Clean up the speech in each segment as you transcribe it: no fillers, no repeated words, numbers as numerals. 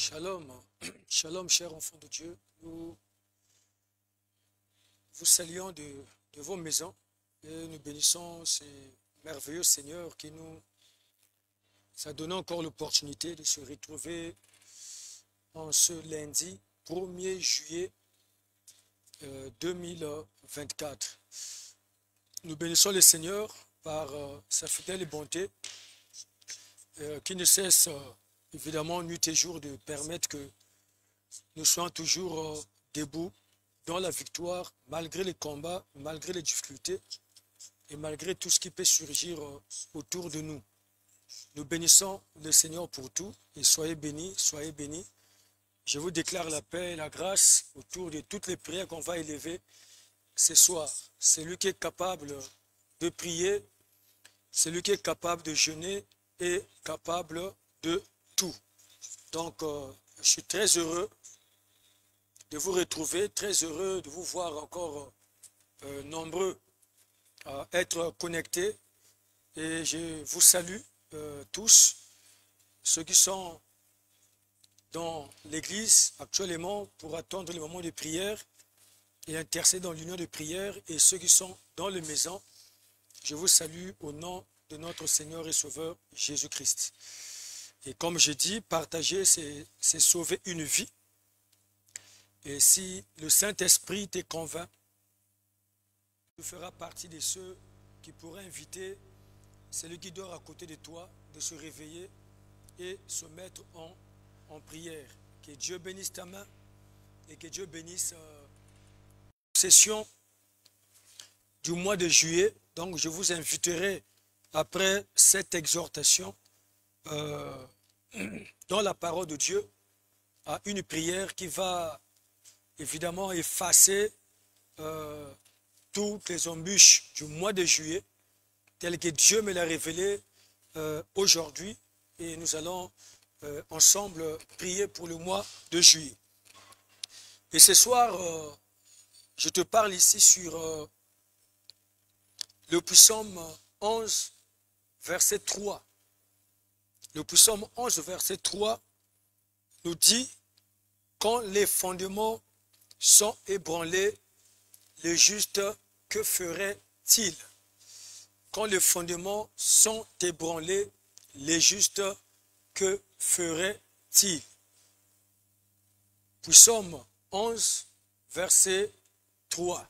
Shalom, shalom, chers enfants de Dieu. Nous vous saluons de vos maisons et nous bénissons ce merveilleux Seigneur qui nous a donné encore l'opportunité de se retrouver en ce lundi 1er juillet 2024. Nous bénissons le Seigneur par sa fidèle bonté qui ne cesse évidemment nuit et jour de permettre que nous soyons toujours debout dans la victoire, malgré les combats, malgré les difficultés et malgré tout ce qui peut surgir autour de nous. Nous bénissons le Seigneur pour tout et soyez bénis, soyez bénis. Je vous déclare la paix et la grâce autour de toutes les prières qu'on va élever ce soir. C'est lui qui est capable de prier, c'est lui qui est capable de jeûner et capable de tout. Donc, je suis très heureux de vous retrouver, très heureux de vous voir encore nombreux à être connectés. Et je vous salue tous, ceux qui sont dans l'église actuellement pour attendre le moment de prière et intercéder dans l'union de prière, et ceux qui sont dans les maisons, je vous salue au nom de notre Seigneur et Sauveur Jésus-Christ. Et comme je dis, partager, c'est sauver une vie. Et si le Saint-Esprit te convainc, tu feras partie de ceux qui pourraient inviter celui qui dort à côté de toi de se réveiller et se mettre en prière. Que Dieu bénisse ta main et que Dieu bénisse la session du mois de juillet. Donc je vous inviterai après cette exhortation dans la parole de Dieu à une prière qui va évidemment effacer toutes les embûches du mois de juillet telles que Dieu me l'a révélé aujourd'hui, et nous allons ensemble prier pour le mois de juillet. Et ce soir, je te parle ici sur le psaume 11, verset 3. Le psaume 11, verset 3 nous dit: quand les fondements sont ébranlés, le juste, que ferait-il? Quand les fondements sont ébranlés, les justes, que ferait-il? Psaume 11, verset 3.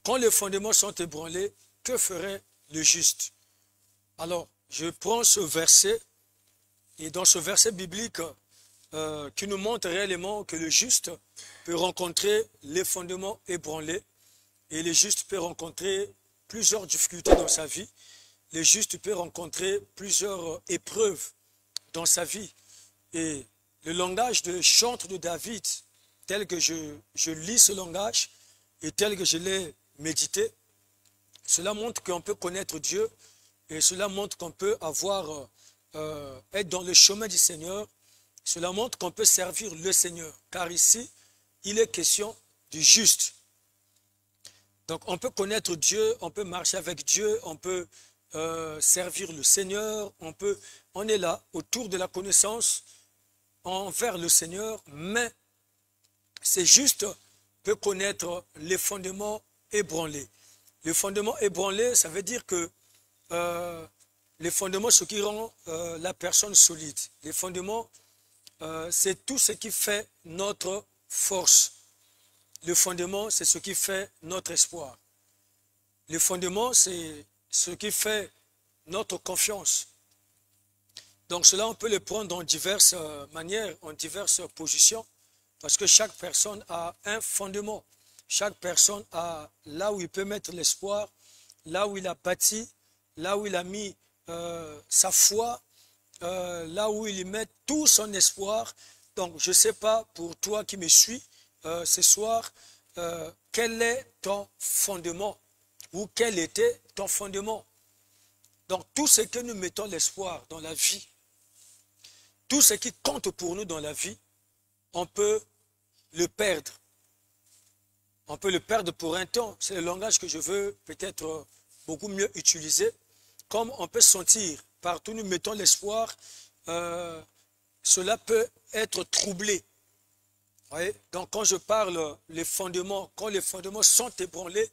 Quand les fondements sont ébranlés, que ferait le juste? Alors, je prends ce verset, et dans ce verset biblique qui nous montre réellement que le juste peut rencontrer les fondements ébranlés, et le juste peut rencontrer plusieurs difficultés dans sa vie. Le juste peut rencontrer plusieurs épreuves dans sa vie. Et le langage de chantre de David, tel que je lis ce langage et tel que je l'ai médité, cela montre qu'on peut connaître Dieu, et cela montre qu'on peut être dans le chemin du Seigneur. Cela montre qu'on peut servir le Seigneur, car ici, il est question du juste. Donc on peut connaître Dieu, on peut marcher avec Dieu, on peut servir le Seigneur, on est là autour de la connaissance envers le Seigneur, mais c'est juste peut connaître les fondements ébranlés. Les fondements ébranlés, ça veut dire que les fondements, ce qui rend la personne solide. Les fondements, c'est tout ce qui fait notre force. Le fondement, c'est ce qui fait notre espoir. Le fondement, c'est ce qui fait notre confiance. Donc cela, on peut le prendre dans diverses manières, en diverses positions, parce que chaque personne a un fondement. Chaque personne a là où il peut mettre l'espoir, là où il a bâti, là où il a mis sa foi, là où il y met tout son espoir. Donc je ne sais pas pour toi qui me suis ce soir, quel est ton fondement, ou quel était ton fondement. Donc tout ce que nous mettons l'espoir dans la vie, tout ce qui compte pour nous dans la vie, on peut le perdre. On peut le perdre pour un temps. C'est le langage que je veux peut-être beaucoup mieux utiliser. Comme on peut sentir, partout nous mettons l'espoir, cela peut être troublé. Voyez? Donc quand je parle les fondements, quand les fondements sont ébranlés,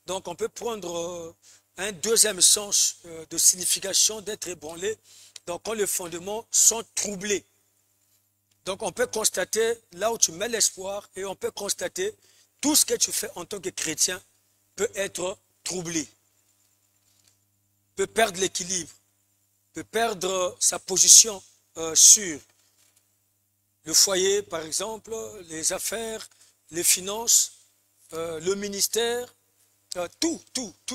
donc on peut prendre un deuxième sens de signification d'être ébranlé. Donc quand les fondements sont troublés. Donc on peut constater là où tu mets l'espoir et on peut constater tout ce que tu fais en tant que chrétien peut être troublé, peut perdre l'équilibre, peut perdre sa position sûre. Le foyer, par exemple, les affaires, les finances, le ministère, tout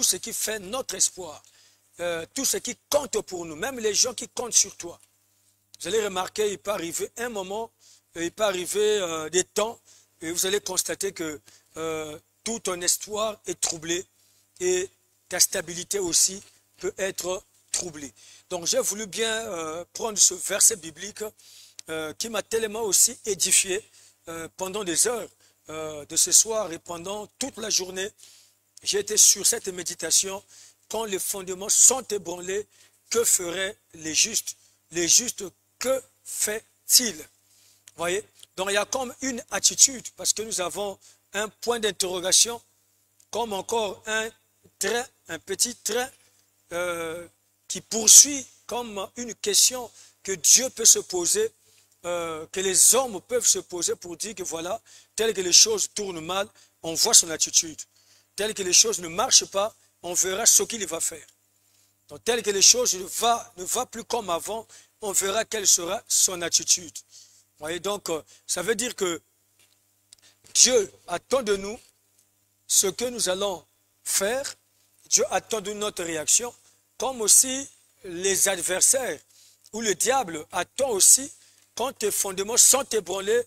ce qui fait notre espoir, tout ce qui compte pour nous, même les gens qui comptent sur toi. Vous allez remarquer, il peut arriver un moment, il peut arriver des temps, et vous allez constater que tout ton espoir est troublé et ta stabilité aussi peut être troublée. Donc j'ai voulu bien prendre ce verset biblique qui m'a tellement aussi édifié pendant des heures de ce soir et pendant toute la journée. J'ai été sur cette méditation. Quand les fondements sont ébranlés, que feraient les justes? Les justes, que fait-il? Voyez? Donc il y a comme une attitude, parce que nous avons un point d'interrogation, comme encore un trait, un petit trait qui poursuit comme une question que Dieu peut se poser, que les hommes peuvent se poser pour dire que voilà, tel que les choses tournent mal, on voit son attitude. Tel que les choses ne marchent pas, on verra ce qu'il va faire. Donc tel que les choses ne vont plus comme avant, on verra quelle sera son attitude. Vous voyez, donc ça veut dire que Dieu attend de nous ce que nous allons faire. Dieu attend de notre réaction, comme aussi les adversaires ou le diable attend aussi quand tes fondements sont ébranlés,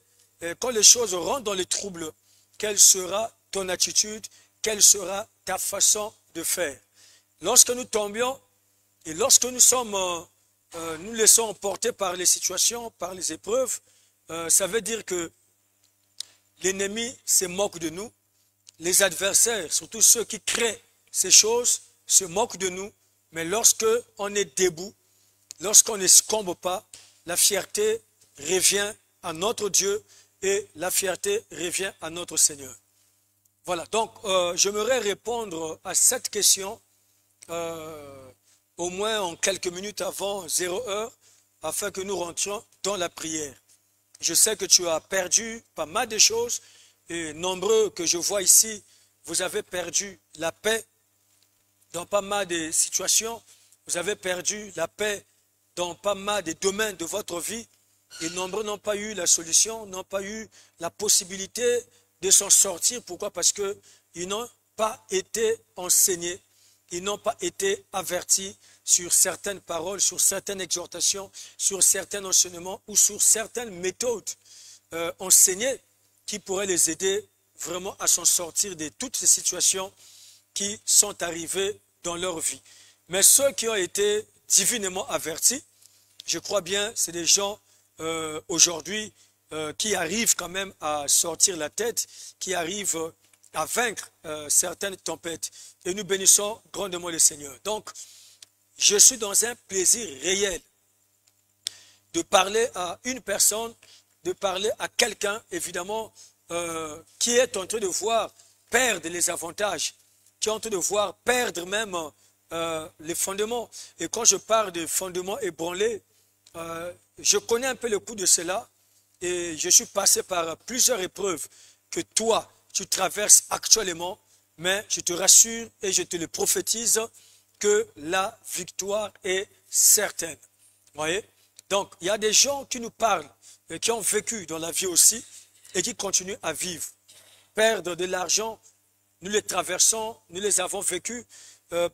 quand les choses rentrent dans les troubles, quelle sera ton attitude, quelle sera ta façon de faire. Lorsque nous tombions et lorsque nous nous laissons emporter par les situations, par les épreuves, ça veut dire que l'ennemi se moque de nous, les adversaires, surtout ceux qui créent ces choses, se moquent de nous, mais lorsque on est debout, lorsqu'on ne succombe pas, la fierté revient à notre Dieu et la fierté revient à notre Seigneur. Voilà, donc j'aimerais répondre à cette question au moins en quelques minutes avant 0 heure, afin que nous rentrions dans la prière. Je sais que tu as perdu pas mal de choses, et nombreux que je vois ici, vous avez perdu la paix dans pas mal de situations, vous avez perdu la paix dans pas mal de domaines de votre vie, et nombreux n'ont pas eu la solution, n'ont pas eu la possibilité de s'en sortir. Pourquoi? Parce qu'ils n'ont pas été enseignés, ils n'ont pas été avertis sur certaines paroles, sur certaines exhortations, sur certains enseignements ou sur certaines méthodes enseignées qui pourraient les aider vraiment à s'en sortir de toutes ces situations qui sont arrivées dans leur vie. Mais ceux qui ont été divinement avertis, je crois bien, c'est des gens aujourd'hui qui arrivent quand même à sortir la tête, qui arrivent à vaincre certaines tempêtes. Et nous bénissons grandement le Seigneur. Donc, je suis dans un plaisir réel de parler à une personne, de parler à quelqu'un, évidemment, qui est en train de voir perdre les avantages, qui est en train de voir perdre même les fondements. Et quand je parle de fondements ébranlés, je connais un peu le coup de cela et je suis passé par plusieurs épreuves que toi, tu traverses actuellement, mais je te rassure et je te le prophétise que la victoire est certaine. Vous voyez? Donc, il y a des gens qui nous parlent et qui ont vécu dans la vie aussi et qui continuent à vivre. Perdre de l'argent, nous les traversons, nous les avons vécus.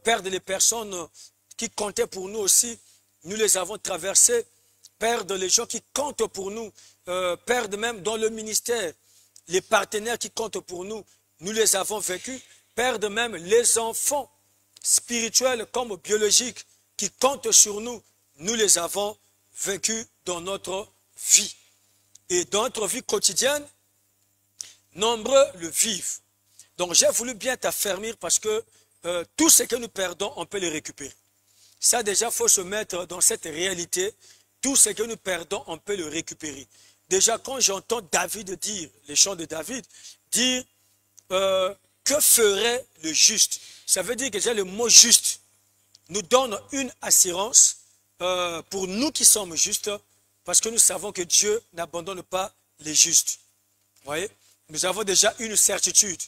Perdre les personnes qui comptaient pour nous aussi, nous les avons traversées. Perdre les gens qui comptent pour nous, perdre même dans le ministère, les partenaires qui comptent pour nous, nous les avons vécus. Perdre même les enfants spirituels comme biologiques qui comptent sur nous, nous les avons vécus dans notre vie. Et dans notre vie quotidienne, nombreux le vivent. Donc j'ai voulu bien t'affermir parce que tout ce que nous perdons, on peut le récupérer. Ça déjà, il faut se mettre dans cette réalité. tout ce que nous perdons, on peut le récupérer. Déjà, quand j'entends David dire, les chants de David, dire que ferait le juste? Ça veut dire que déjà le mot juste nous donne une assurance pour nous qui sommes justes, parce que nous savons que Dieu n'abandonne pas les justes. Vous voyez? Nous avons déjà une certitude.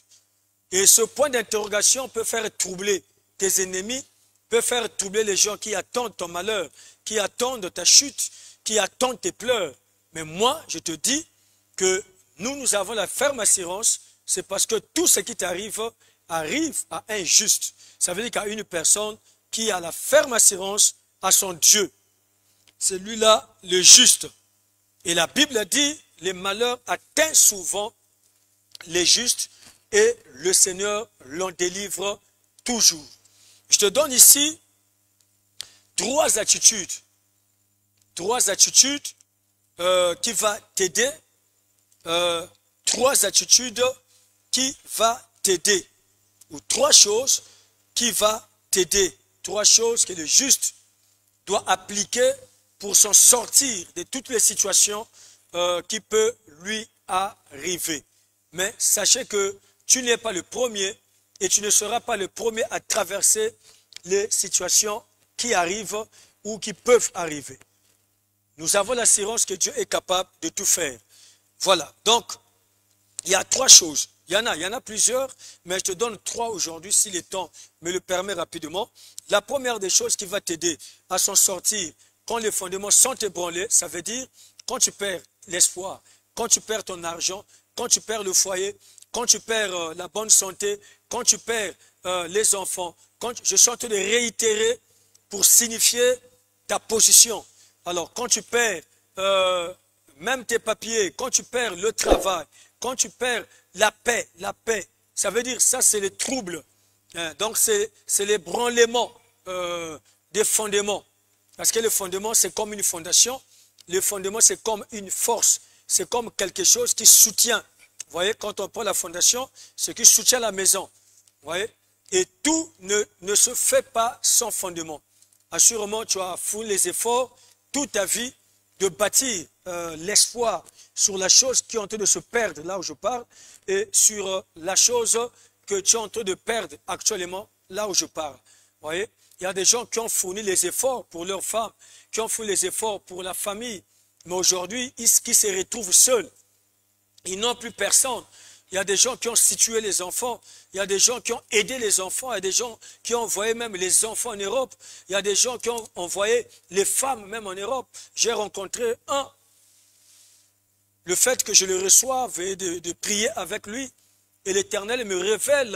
Et ce point d'interrogation peut faire troubler tes ennemis, peut faire troubler les gens qui attendent ton malheur, qui attendent ta chute, qui attendent tes pleurs. Mais moi, je te dis que nous avons la ferme assurance, c'est parce que tout ce qui t'arrive arrive à un juste. Ça veut dire qu'à une personne qui a la ferme assurance à son Dieu. C'est lui-là le juste. Et la Bible dit, les malheurs atteignent souvent les justes et le Seigneur l'en délivre toujours. Je te donne ici trois attitudes qui vont t'aider, trois attitudes qui vont t'aider, ou trois choses qui vont t'aider, trois choses que le juste doit appliquer pour s'en sortir de toutes les situations qui peuvent lui arriver. Mais sachez que tu n'es pas le premier et tu ne seras pas le premier à traverser les situations qui arrivent ou qui peuvent arriver. Nous avons l'assurance que Dieu est capable de tout faire. Voilà, donc il y a trois choses. Il y en a plusieurs, mais je te donne trois aujourd'hui si le temps me le permet rapidement. La première des choses qui va t'aider à s'en sortir quand les fondements sont ébranlés, ça veut dire quand tu perds l'espoir, quand tu perds ton argent, quand tu perds le foyer, quand tu perds la bonne santé, quand tu perds les enfants. Je suis en train de réitérer pour signifier ta position. Alors, quand tu perds même tes papiers, quand tu perds le travail, quand tu perds la paix, ça veut dire ça c'est les troubles. Donc, c'est l'ébranlement des fondements. Parce que le fondement, c'est comme une fondation. Le fondement, c'est comme une force. C'est comme quelque chose qui soutient. Vous voyez, quand on prend la fondation, c'est qui soutient la maison. Vous voyez? Et tout ne se fait pas sans fondement. Assurément, tu as fourni les efforts toute ta vie de bâtir l'espoir sur la chose qui est en train de se perdre, là où je parle, et sur la chose que tu es en train de perdre actuellement, là où je parle. Vous voyez? Il y a des gens qui ont fourni les efforts pour leurs femmes, qui ont fourni les efforts pour la famille, mais aujourd'hui, ils se retrouvent seuls. Ils n'ont plus personne. Il y a des gens qui ont situé les enfants. Il y a des gens qui ont aidé les enfants. Il y a des gens qui ont envoyé même les enfants en Europe. Il y a des gens qui ont envoyé les femmes même en Europe. J'ai rencontré un. Le fait que je le reçoive et de prier avec lui, et l'Éternel me révèle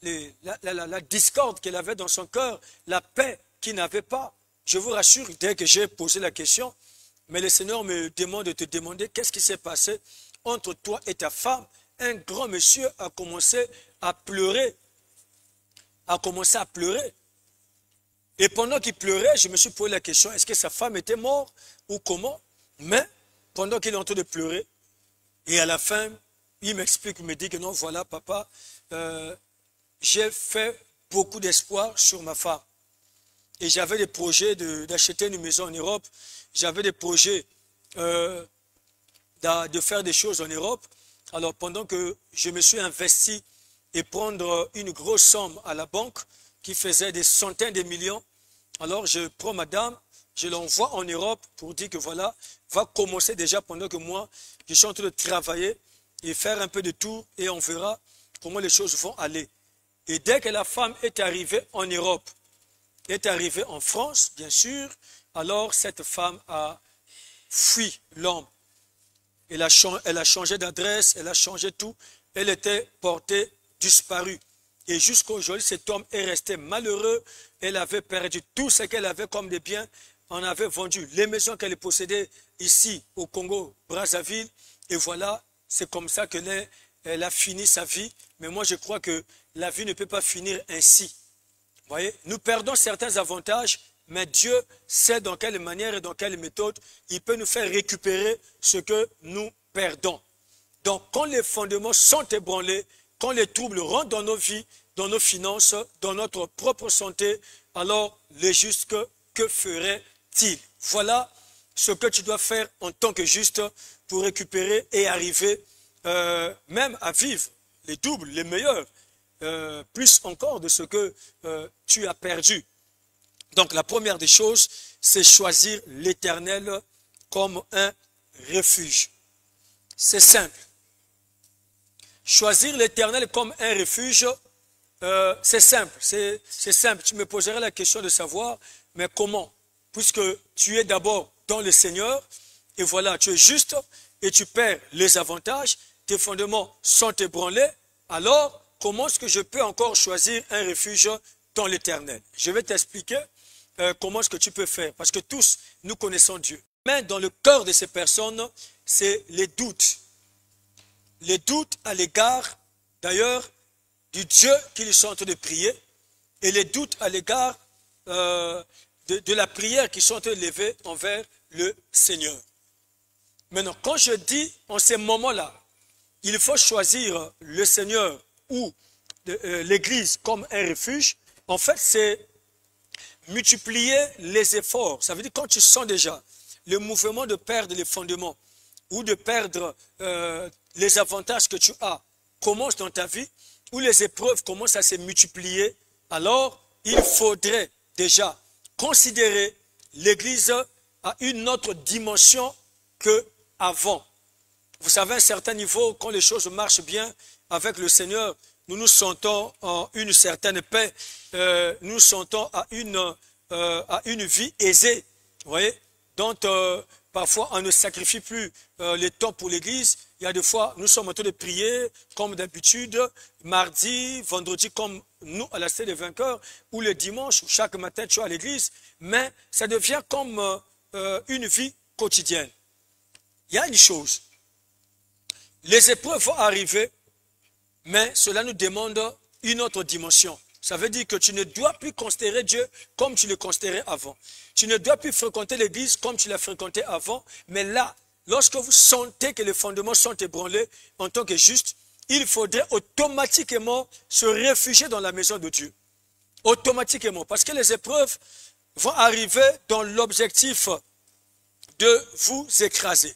la discorde qu'il avait dans son cœur, la paix qu'il n'avait pas. Je vous rassure, dès que j'ai posé la question, mais le Seigneur me demande de te demander qu'est-ce qui s'est passé entre toi et ta femme. Un grand monsieur a commencé à pleurer. Et pendant qu'il pleurait, je me suis posé la question, est-ce que sa femme était morte ou comment? Mais pendant qu'il est en train de pleurer, et à la fin, il m'explique, il me dit que non, voilà papa, j'ai fait beaucoup d'espoir sur ma femme. Et j'avais des projets d'acheter une maison en Europe. J'avais des projets de faire des choses en Europe. Alors pendant que je me suis investi et prendre une grosse somme à la banque qui faisait des centaines de millions, alors je prends madame, je l'envoie en Europe pour dire que voilà, va commencer déjà pendant que moi, je suis en train de travailler et faire un peu de tout et on verra comment les choses vont aller. Et dès que la femme est arrivée en Europe, est arrivée en France, bien sûr, alors cette femme a fui l'homme. Elle a changé d'adresse, elle a changé tout. Elle était portée disparue. Et jusqu'à aujourd'hui, cet homme est resté malheureux. Elle avait perdu tout ce qu'elle avait comme des biens. On avait vendu les maisons qu'elle possédait ici au Congo, Brazzaville. Et voilà, c'est comme ça qu'elle a fini sa vie. Mais moi, je crois que la vie ne peut pas finir ainsi. Vous voyez, nous perdons certains avantages, mais Dieu sait dans quelle manière et dans quelle méthode il peut nous faire récupérer ce que nous perdons. Donc, quand les fondements sont ébranlés, quand les troubles rentrent dans nos vies, dans nos finances, dans notre propre santé, alors le juste, que ferait-il? Voilà ce que tu dois faire en tant que juste pour récupérer et arriver même à vivre les doubles, les meilleurs, plus encore de ce que tu as perdu. Donc la première des choses, c'est choisir l'Éternel comme un refuge. C'est simple. Choisir l'Éternel comme un refuge, c'est simple. C'est simple. Tu me poserais la question de savoir, mais comment? Puisque tu es d'abord dans le Seigneur, et voilà, tu es juste, et tu perds les avantages, tes fondements sont ébranlés, alors comment est-ce que je peux encore choisir un refuge dans l'Éternel? Je vais t'expliquer comment est-ce que tu peux faire, parce que tous, nous connaissons Dieu. Mais dans le cœur de ces personnes, c'est les doutes. Les doutes à l'égard, d'ailleurs, du Dieu qu'ils sont en train de prier, et les doutes à l'égard de la prière qu'ils sont en train de lever envers le Seigneur. Maintenant, quand je dis en ces moments-là, il faut choisir le Seigneur ou l'Église comme un refuge, en fait, c'est multiplier les efforts. Ça veut dire quand tu sens déjà le mouvement de perdre les fondements ou de perdre les avantages que tu as commencent dans ta vie, où les épreuves commencent à se multiplier, alors il faudrait déjà considérer l'Église à une autre dimension qu'avant. Vous savez, à un certain niveau, quand les choses marchent bien avec le Seigneur, nous nous sentons en une certaine paix, nous nous sentons à une vie aisée. Vous voyez? Donc, parfois, on ne sacrifie plus les temps pour l'Église. Il y a des fois, nous sommes en train de prier, comme d'habitude, mardi, vendredi, comme nous, à la Cité des Vainqueurs, ou le dimanche, chaque matin, tu es à l'Église. Mais ça devient comme une vie quotidienne. Il y a une chose. Les épreuves vont arriver, mais cela nous demande une autre dimension. Ça veut dire que tu ne dois plus considérer Dieu comme tu le considérais avant. Tu ne dois plus fréquenter l'église comme tu l'as fréquenté avant. Mais là, lorsque vous sentez que les fondements sont ébranlés en tant que juste, il faudrait automatiquement se réfugier dans la maison de Dieu. Automatiquement. Parce que les épreuves vont arriver dans l'objectif de vous écraser.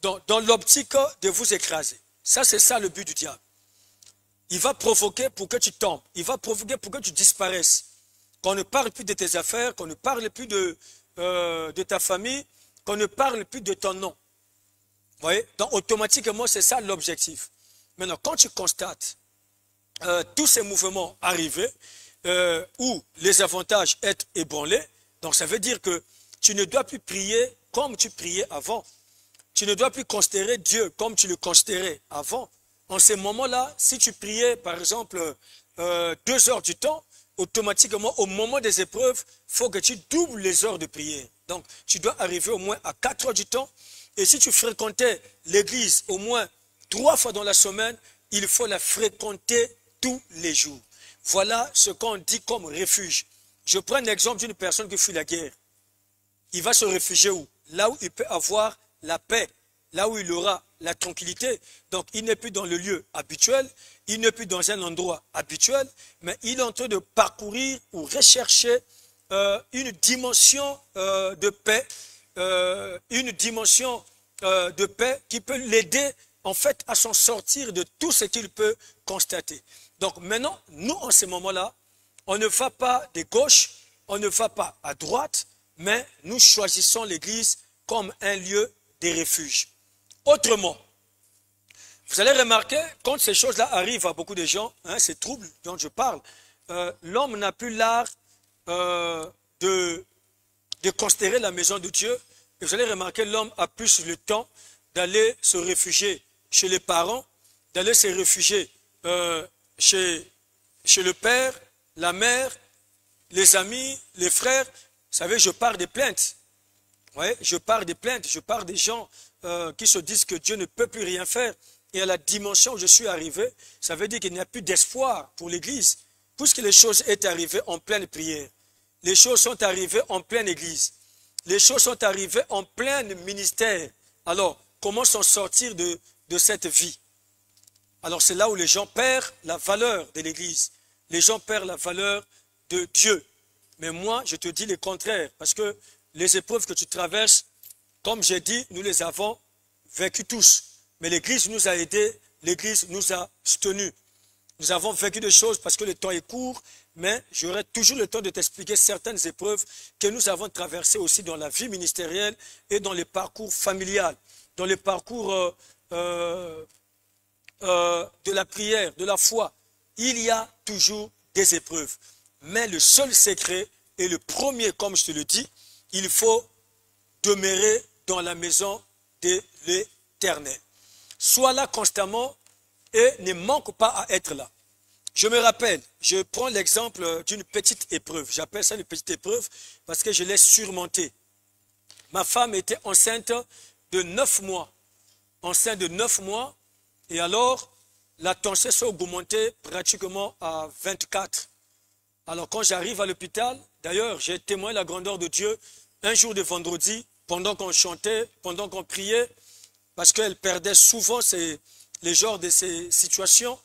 Dans l'optique de vous écraser. Ça, c'est ça le but du diable. Il va provoquer pour que tu tombes. Il va provoquer pour que tu disparaisses. Qu'on ne parle plus de tes affaires, qu'on ne parle plus de ta famille, qu'on ne parle plus de ton nom. Vous voyez? Donc, automatiquement, c'est ça l'objectif. Maintenant, quand tu constates tous ces mouvements arriver, où les avantages être ébranlés, donc ça veut dire que tu ne dois plus prier comme tu priais avant. Tu ne dois plus considérer Dieu comme tu le considérais avant. En ces moments-là, si tu priais, par exemple, 2 heures du temps, automatiquement, au moment des épreuves, il faut que tu doubles les heures de prière. Donc, tu dois arriver au moins à 4 heures du temps. Et si tu fréquentais l'église au moins 3 fois dans la semaine, il faut la fréquenter tous les jours. Voilà ce qu'on dit comme refuge. Je prends un exemple d'une personne qui fuit la guerre. Il va se réfugier où? Là où il peut avoir la paix, là où il aura la tranquillité. Donc, il n'est plus dans le lieu habituel, il n'est plus dans un endroit habituel, mais il est en train de parcourir ou rechercher une dimension de paix, qui peut l'aider en fait à s'en sortir de tout ce qu'il peut constater. Donc maintenant, nous en ce moment-là, on ne va pas de gauche, on ne va pas à droite, mais nous choisissons l'Église comme un lieu de refuge. Autrement, vous allez remarquer, quand ces choses-là arrivent à beaucoup de gens, ces troubles dont je parle, l'homme n'a plus l'art de considérer la maison de Dieu. Et vous allez remarquer, l'homme a plus le temps d'aller se réfugier chez les parents, d'aller se réfugier chez le père, la mère, les amis, les frères. Vous savez, je parle des plaintes. Ouais, je parle des plaintes, je parle des gens qui se disent que Dieu ne peut plus rien faire. Et à la dimension où je suis arrivé, ça veut dire qu'il n'y a plus d'espoir pour l'Église, puisque les choses sont arrivées en pleine prière. Les choses sont arrivées en pleine Église. Les choses sont arrivées en plein ministère. Alors, comment s'en sortir de cette vie? Alors, c'est là où les gens perdent la valeur de l'Église. Les gens perdent la valeur de Dieu. Mais moi, je te dis le contraire, parce que les épreuves que tu traverses Comme j'ai dit, nous les avons vécus tous. Mais l'Église nous a aidés, l'Église nous a soutenus. Nous avons vécu des choses parce que le temps est court, mais j'aurai toujours le temps de t'expliquer certaines épreuves que nous avons traversées aussi dans la vie ministérielle et dans le parcours familial, dans le parcours de la prière, de la foi. Il y a toujours des épreuves. Mais le seul secret, et le premier, comme je te le dis, il faut demeurer dans la maison de l'Éternel. Sois là constamment et ne manque pas à être là. Je me rappelle, je prends l'exemple d'une petite épreuve. J'appelle ça une petite épreuve parce que je l'ai surmontée. Ma femme était enceinte de 9 mois. Enceinte de 9 mois. Et alors, la tension s'est augmentée pratiquement à 24. Alors quand j'arrive à l'hôpital, d'ailleurs, j'ai témoigné la grandeur de Dieu un jour de vendredi, pendant qu'on chantait, pendant qu'on priait, parce qu'elle perdait souvent les genres de ces situations.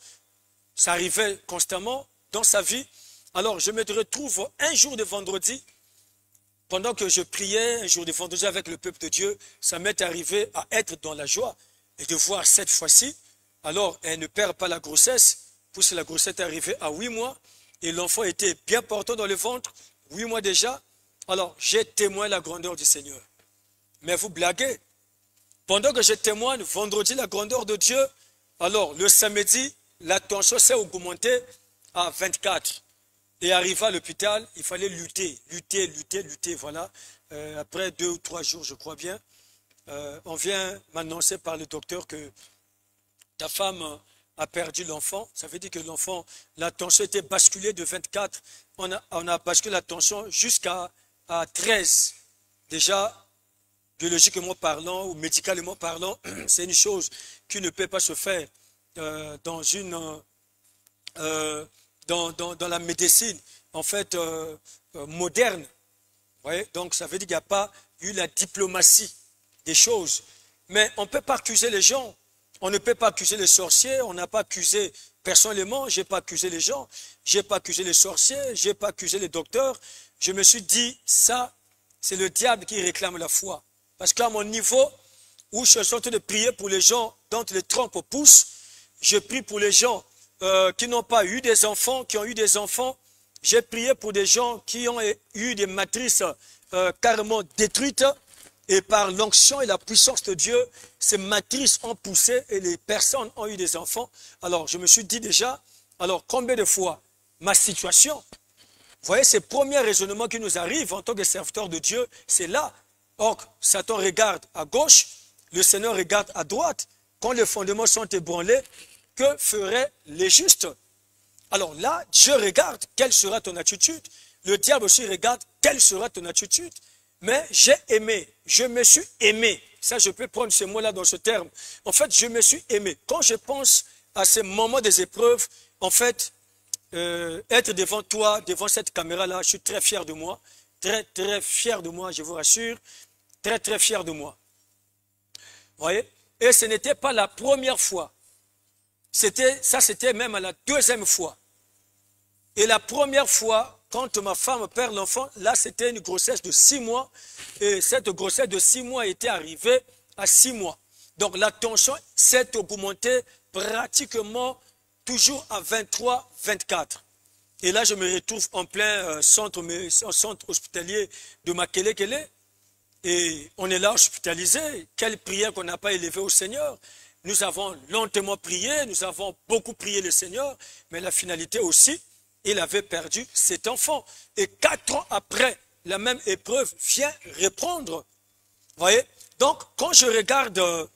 Ça arrivait constamment dans sa vie. Alors, je me retrouve un jour de vendredi, pendant que je priais, un jour de vendredi avec le peuple de Dieu, ça m'est arrivé à être dans la joie et de voir cette fois-ci. Alors, elle ne perd pas la grossesse, puisque la grossesse est arrivée à 8 mois, et l'enfant était bien portant dans le ventre, 8 mois déjà. Alors, j'ai témoigné la grandeur du Seigneur. Mais vous blaguez. Pendant que je témoigne vendredi la grandeur de Dieu, alors le samedi, la tension s'est augmentée à 24. Et arrivé à l'hôpital, il fallait lutter, voilà. Après 2 ou 3 jours, je crois bien, on vient m'annoncer par le docteur que ta femme a perdu l'enfant. Ça veut dire que l'enfant, la tension était basculée de 24. On a basculé la tension jusqu'à 13. Déjà, biologiquement parlant ou médicalement parlant, c'est une chose qui ne peut pas se faire dans la médecine, en fait, moderne. Vous voyez? Donc, ça veut dire qu'il n'y a pas eu la diplomatie des choses. Mais on ne peut pas accuser les gens. On ne peut pas accuser les sorciers. On n'a pas accusé personnellement. Je n'ai pas accusé les gens. Je n'ai pas accusé les sorciers. Je n'ai pas accusé les docteurs. Je me suis dit, ça, c'est le diable qui réclame la foi. Parce qu'à mon niveau, où je suis en train de prier pour les gens dont les trompes poussent, je prie pour les gens qui n'ont pas eu des enfants, qui ont eu des enfants. J'ai prié pour des gens qui ont eu des matrices carrément détruites. Et par l'onction et la puissance de Dieu, ces matrices ont poussé et les personnes ont eu des enfants. Alors, je me suis dit déjà, alors combien de fois ma situation, vous voyez, ces premiers raisonnements qui nous arrivent en tant que serviteurs de Dieu, c'est là. Or, Satan regarde à gauche, le Seigneur regarde à droite. Quand les fondements sont ébranlés, que feraient les justes? Alors là, Dieu regarde quelle sera ton attitude. Le diable aussi regarde quelle sera ton attitude. Mais j'ai aimé, je me suis aimé. Ça, je peux prendre ce mot-là dans ce terme. En fait, je me suis aimé. Quand je pense à ces moments des épreuves, en fait, être devant toi, devant cette caméra-là, je suis très fier de moi. Très, très fier de moi, je vous rassure. Très, très fier de moi. Vous voyez? Et ce n'était pas la première fois. C'était même à la deuxième fois. Et la première fois, quand ma femme perd l'enfant, là, c'était une grossesse de 6 mois. Et cette grossesse de 6 mois était arrivée à 6 mois. Donc, la tension s'est augmentée pratiquement toujours à 23, 24. Et là, je me retrouve en plein centre hospitalier de Makelekele. Et on est là hospitalisé. Quelle prière qu'on n'a pas élevée au Seigneur. Nous avons lentement prié, nous avons beaucoup prié le Seigneur. Mais la finalité aussi, il avait perdu cet enfant. Et 4 ans après, la même épreuve vient reprendre. Vous voyez? Donc, quand je regarde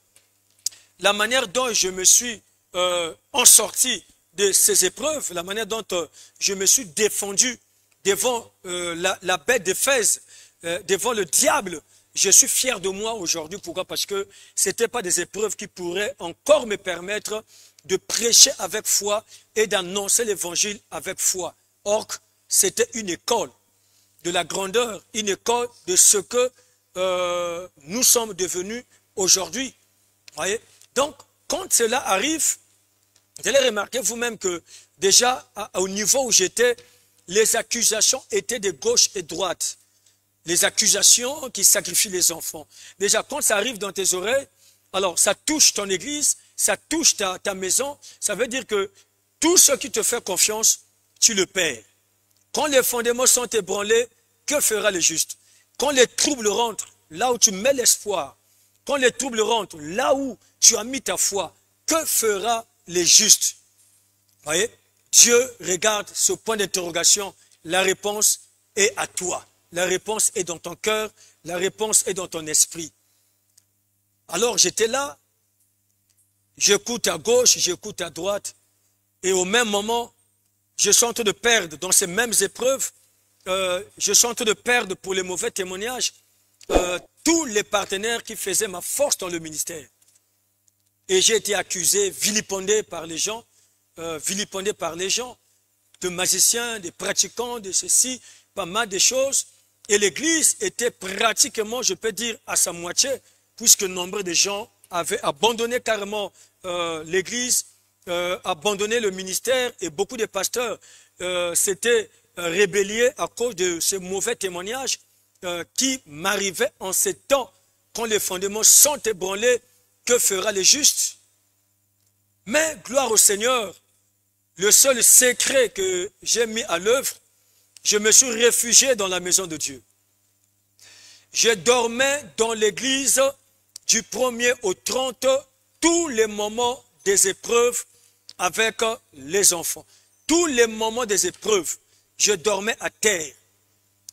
la manière dont je me suis en sorti de ces épreuves, la manière dont je me suis défendu devant la bête d'Éphèse, devant le diable, je suis fier de moi aujourd'hui. Pourquoi? Parce que ce n'étaient pas des épreuves qui pourraient encore me permettre de prêcher avec foi et d'annoncer l'évangile avec foi. Or, c'était une école de la grandeur, une école de ce que nous sommes devenus aujourd'hui. Voyez? Donc, quand cela arrive, vous allez remarquer vous-même que déjà, au niveau où j'étais, les accusations étaient de gauche et droite. les accusations qui sacrifient les enfants. Déjà, quand ça arrive dans tes oreilles, alors ça touche ton église, ça touche ta maison, ça veut dire que tout ce qui te fait confiance, tu le perds. Quand les fondements sont ébranlés, que fera le juste? Quand les troubles rentrent, là où tu mets l'espoir, quand les troubles rentrent, là où tu as mis ta foi, que fera le juste? Voyez, Dieu regarde ce point d'interrogation, la réponse est à toi. La réponse est dans ton cœur, la réponse est dans ton esprit. Alors j'étais là, j'écoute à gauche, j'écoute à droite, et au même moment, je suis en train de perdre dans ces mêmes épreuves, je suis en train de perdre pour les mauvais témoignages, tous les partenaires qui faisaient ma force dans le ministère. Et j'ai été accusé, vilipendé par les gens, de magiciens, de pratiquants, de ceci, pas mal de choses. Et l'église était pratiquement, je peux dire, à sa moitié, puisque nombre de gens avaient abandonné carrément l'église, abandonné le ministère, et beaucoup de pasteurs s'étaient rébellés à cause de ces mauvais témoignages qui m'arrivaient en ces temps, quand les fondements sont ébranlés, que fera le juste? Mais gloire au Seigneur, le seul secret que j'ai mis à l'œuvre, je me suis réfugié dans la maison de Dieu. Je dormais dans l'église du 1er au 30, tous les moments des épreuves avec les enfants. Tous les moments des épreuves, je dormais à terre.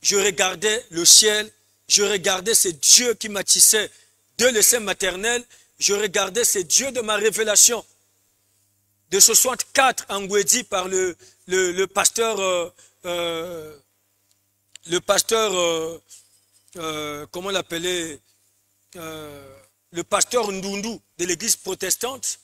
Je regardais le ciel, je regardais ces dieux qui m'attissaient de l'essai maternel, je regardais ces dieux de ma révélation. De 64 en Ngwedi par le pasteur, comment l'appeler, le pasteur Ndundu de l'église protestante.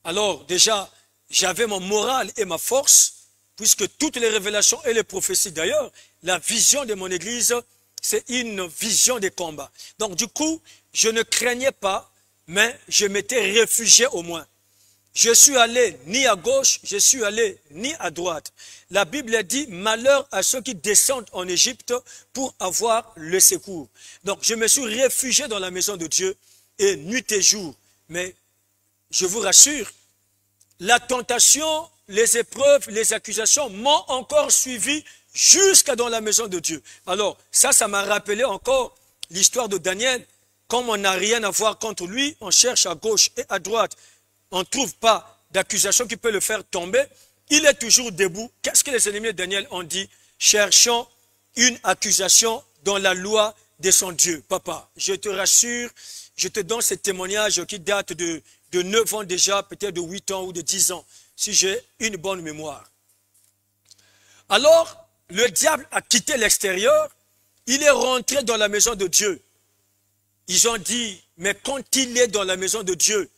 Alors déjà, j'avais mon moral et ma force, puisque toutes les révélations et les prophéties d'ailleurs, la vision de mon église, c'est une vision des combats. Donc du coup, je ne craignais pas, mais je m'étais réfugié au moins. Je suis allé ni à gauche, je suis allé ni à droite. La Bible dit, malheur à ceux qui descendent en Égypte pour avoir le secours. Donc je me suis réfugié dans la maison de Dieu, et nuit et jour. Mais je vous rassure, la tentation, les épreuves, les accusations m'ont encore suivi jusqu'à dans la maison de Dieu. Alors ça m'a rappelé encore l'histoire de Daniel. Comme on n'a rien à voir contre lui, on cherche à gauche et à droite. On ne trouve pas d'accusation qui peut le faire tomber. Il est toujours debout. Qu'est-ce que les ennemis de Daniel ont dit? Cherchons une accusation dans la loi de son Dieu. Papa, je te rassure, je te donne ce témoignage qui date de 9 ans déjà, peut-être de 8 ans ou de 10 ans, si j'ai une bonne mémoire. Alors, le diable a quitté l'extérieur, il est rentré dans la maison de Dieu. Ils ont dit, mais quand il est dans la maison de Dieu,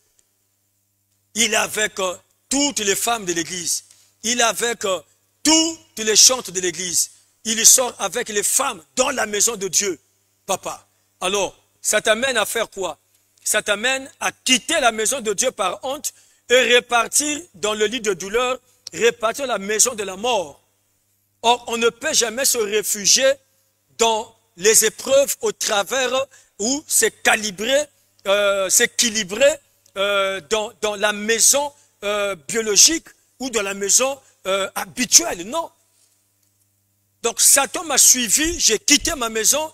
il est avec toutes les femmes de l'église, il est avec toutes les chantes de l'église, il sort avec les femmes dans la maison de Dieu, papa. Alors, ça t'amène à faire quoi? Ça t'amène à quitter la maison de Dieu par honte et repartir dans le lit de douleur, repartir dans la maison de la mort. Or, on ne peut jamais se réfugier dans les épreuves au travers où c'est calibré, c'est équilibré dans la maison biologique ou dans la maison habituelle. Non. Donc, Satan m'a suivi, j'ai quitté ma maison,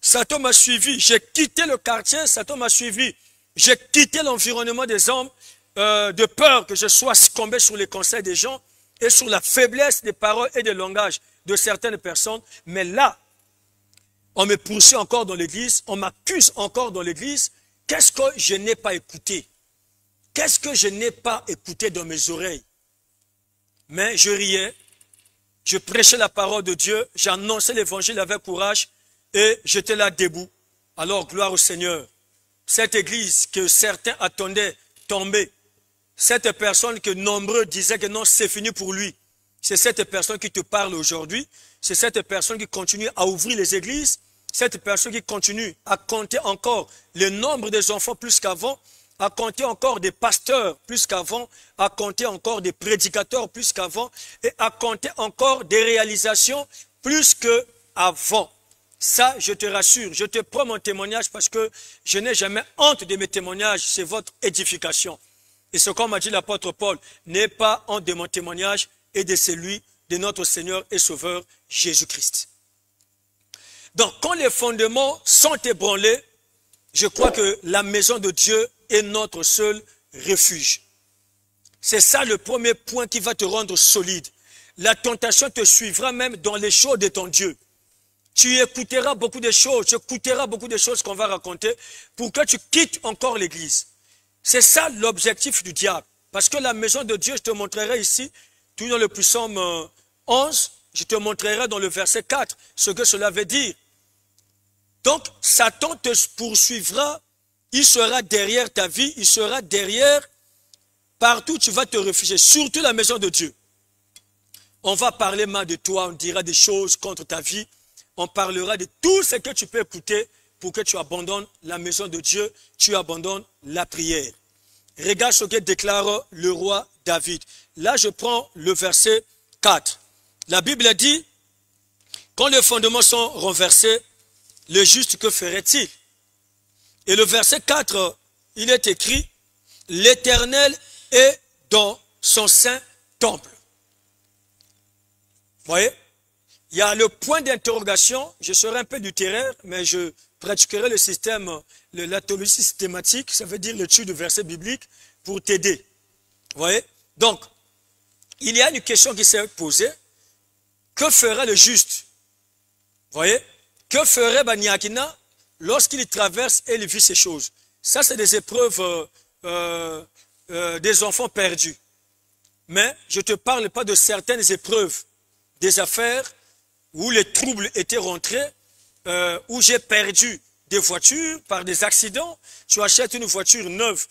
Satan m'a suivi, j'ai quitté le quartier, Satan m'a suivi, j'ai quitté l'environnement des hommes, de peur que je sois succombé sur les conseils des gens et sur la faiblesse des paroles et des langages de certaines personnes. Mais là, on me poursuit encore dans l'église, on m'accuse encore dans l'église. Qu'est-ce que je n'ai pas écouté? Qu'est-ce que je n'ai pas écouté dans mes oreilles? Mais je riais, je prêchais la parole de Dieu, j'annonçais l'évangile avec courage et j'étais là debout. Alors, gloire au Seigneur. Cette église que certains attendaient tomber, cette personne que nombreux disaient que non, c'est fini pour lui. C'est cette personne qui te parle aujourd'hui. C'est cette personne qui continue à ouvrir les églises. Cette personne qui continue à compter encore le nombre des enfants plus qu'avant, à compter encore des pasteurs plus qu'avant, à compter encore des prédicateurs plus qu'avant, et à compter encore des réalisations plus qu'avant. Ça, je te rassure, je te prends mon témoignage parce que je n'ai jamais honte de mes témoignages, c'est votre édification. Et ce qu'on m'a dit l'apôtre Paul, n'aie pas honte de mon témoignage et de celui de notre Seigneur et Sauveur Jésus-Christ. Donc, quand les fondements sont ébranlés, je crois que la maison de Dieu est notre seul refuge. C'est ça le premier point qui va te rendre solide. La tentation te suivra même dans les choses de ton Dieu. Tu écouteras beaucoup de choses, tu écouteras beaucoup de choses qu'on va raconter pour que tu quittes encore l'église. C'est ça l'objectif du diable. Parce que la maison de Dieu, je te montrerai ici, tout dans le psaume 11, je te montrerai dans le verset 4 ce que cela veut dire. Donc, Satan te poursuivra, il sera derrière ta vie, il sera derrière partout où tu vas te réfugier, surtout la maison de Dieu. On va parler mal de toi, on dira des choses contre ta vie, on parlera de tout ce que tu peux écouter pour que tu abandonnes la maison de Dieu, tu abandonnes la prière. Regarde ce que déclare le roi David. Là, je prends le verset 4. La Bible dit, quand les fondements sont renversés, le juste que ferait-il? Et le verset 4, il est écrit, l'Éternel est dans son saint temple. Vous voyez? Il y a le point d'interrogation, je serai un peu littéraire, mais je pratiquerai le système, la théologie systématique, ça veut dire l'étude de versets bibliques, pour t'aider. Vous voyez? Donc, il y a une question qui s'est posée, que fera le juste? Vous voyez? Que ferait Baniakina lorsqu'il traverse et il vit ces choses? Ça, c'est des épreuves des enfants perdus. Mais je ne te parle pas de certaines épreuves, des affaires où les troubles étaient rentrés, où j'ai perdu des voitures par des accidents. Tu achètes une voiture neuve,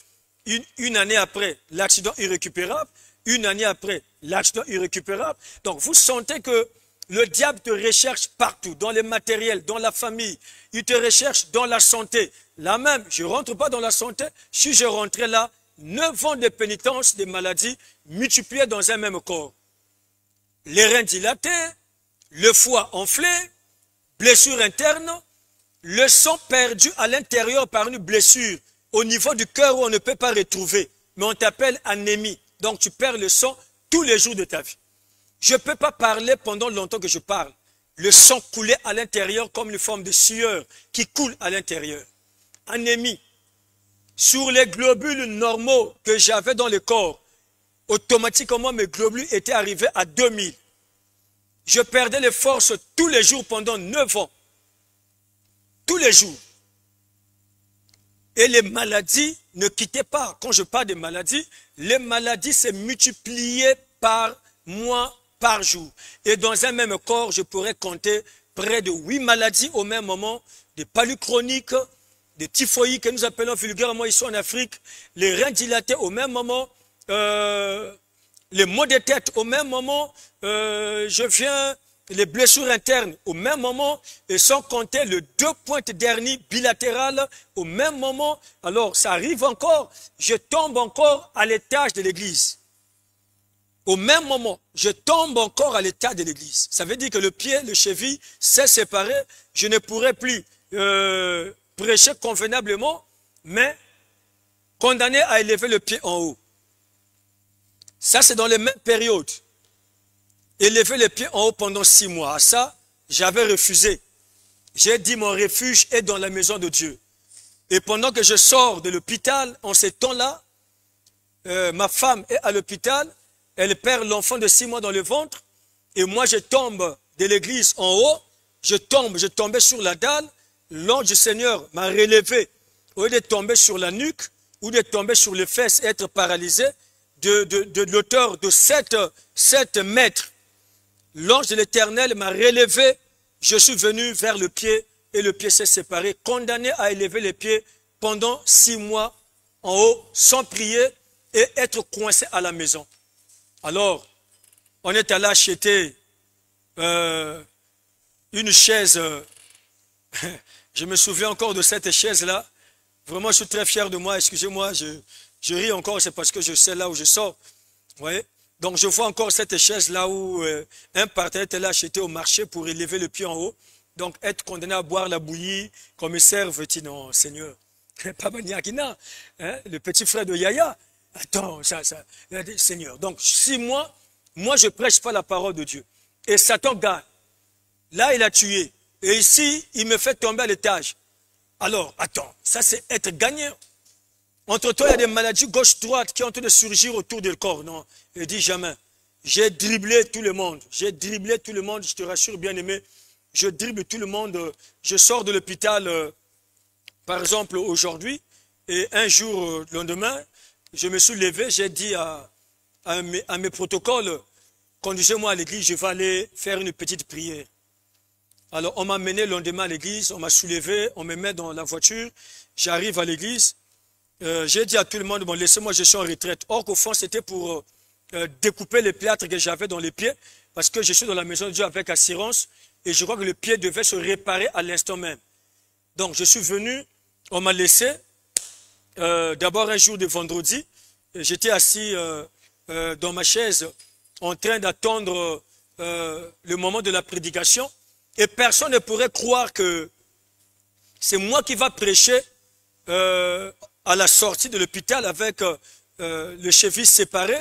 une année après, l'accident irrécupérable, une année après, l'accident irrécupérable. Donc, vous sentez que le diable te recherche partout, dans les matériels, dans la famille. Il te recherche dans la santé. Là même, je ne rentre pas dans la santé. Si je rentrais là, 9 ans de pénitence des maladies multipliées dans un même corps. Les reins dilatés, le foie enflé, blessure interne, le sang perdu à l'intérieur par une blessure au niveau du cœur où on ne peut pas retrouver. Mais on t'appelle anémie. Donc tu perds le sang tous les jours de ta vie. Je ne peux pas parler pendant longtemps que je parle. Le sang coulait à l'intérieur comme une forme de sueur qui coule à l'intérieur. Anémie. Sur les globules normaux que j'avais dans le corps, automatiquement mes globules étaient arrivés à 2000. Je perdais les forces tous les jours pendant 9 ans. Tous les jours. Et les maladies ne quittaient pas. Quand je parle de maladies, les maladies se multipliaient par mois, par jour. Et dans un même corps, je pourrais compter près de 8 maladies au même moment, des palus chroniques, des typhoïdes que nous appelons vulgairement ici en Afrique, les reins dilatés au même moment, les maux de tête au même moment, les blessures internes au même moment, et sans compter le 2 pointes d'hernie bilatérales au même moment. Alors, ça arrive encore, je tombe encore à l'étage de l'église. Au même moment, je tombe encore à l'état de l'église. Ça veut dire que le pied, le cheville s'est séparé. Je ne pourrai plus prêcher convenablement, mais condamné à élever le pied en haut. Ça, c'est dans les mêmes périodes. Élever le pied en haut pendant 6 mois. À ça, j'avais refusé. J'ai dit mon refuge est dans la maison de Dieu. Et pendant que je sors de l'hôpital, en ces temps-là, ma femme est à l'hôpital. Elle perd l'enfant de 6 mois dans le ventre. Et moi, je tombe de l'église en haut. Je tombais sur la dalle. L'ange du Seigneur m'a relevé. Au lieu de tomber sur la nuque ou de tomber sur les fesses et être paralysé, de l'auteur de 7 mètres, l'ange de l'Éternel m'a relevé. Je suis venu vers le pied et le pied s'est séparé. Condamné à élever les pieds pendant 6 mois en haut, sans prier et être coincé à la maison. Alors, on est allé acheter une chaise. Je me souviens encore de cette chaise-là. Vraiment, je suis très fier de moi. Excusez-moi, je ris encore, c'est parce que je sais là où je sors. Vous voyez? Donc, je vois encore cette chaise-là où un partenaire était là acheté au marché pour élever le pied en haut. Donc, être condamné à boire la bouillie, commissaire veut-il, non, Seigneur. Papa Niakina, hein, le petit frère de Yaya. Attends, il a dit, Seigneur. Donc, si moi, je prêche pas la parole de Dieu, et Satan gagne, là, il a tué, et ici, il me fait tomber à l'étage. Alors, attends, ça c'est être gagnant. Entre toi, il y a des maladies gauche-droite qui ont en train de surgir autour du corps. Non, il dit jamais. J'ai dribblé tout le monde. J'ai dribblé tout le monde, je te rassure, bien-aimé. Je dribble tout le monde. Je sors de l'hôpital, par exemple, aujourd'hui. Et un jour, le lendemain, je me suis levé, j'ai dit à mes protocoles, conduisez-moi à l'église, je vais aller faire une petite prière. Alors, on m'a mené le lendemain à l'église, on m'a soulevé, on me met dans la voiture. J'arrive à l'église. J'ai dit à tout le monde, bon, laissez-moi, je suis en retraite. Or qu'au fond, c'était pour découper les plâtres que j'avais dans les pieds, parce que je suis dans la maison de Dieu avec assurance, et je crois que le pied devait se réparer à l'instant même. Donc, je suis venu, on m'a laissé, d'abord un jour de vendredi, j'étais assis dans ma chaise, en train d'attendre le moment de la prédication, et personne ne pourrait croire que c'est moi qui va prêcher à la sortie de l'hôpital avec le cheville séparé.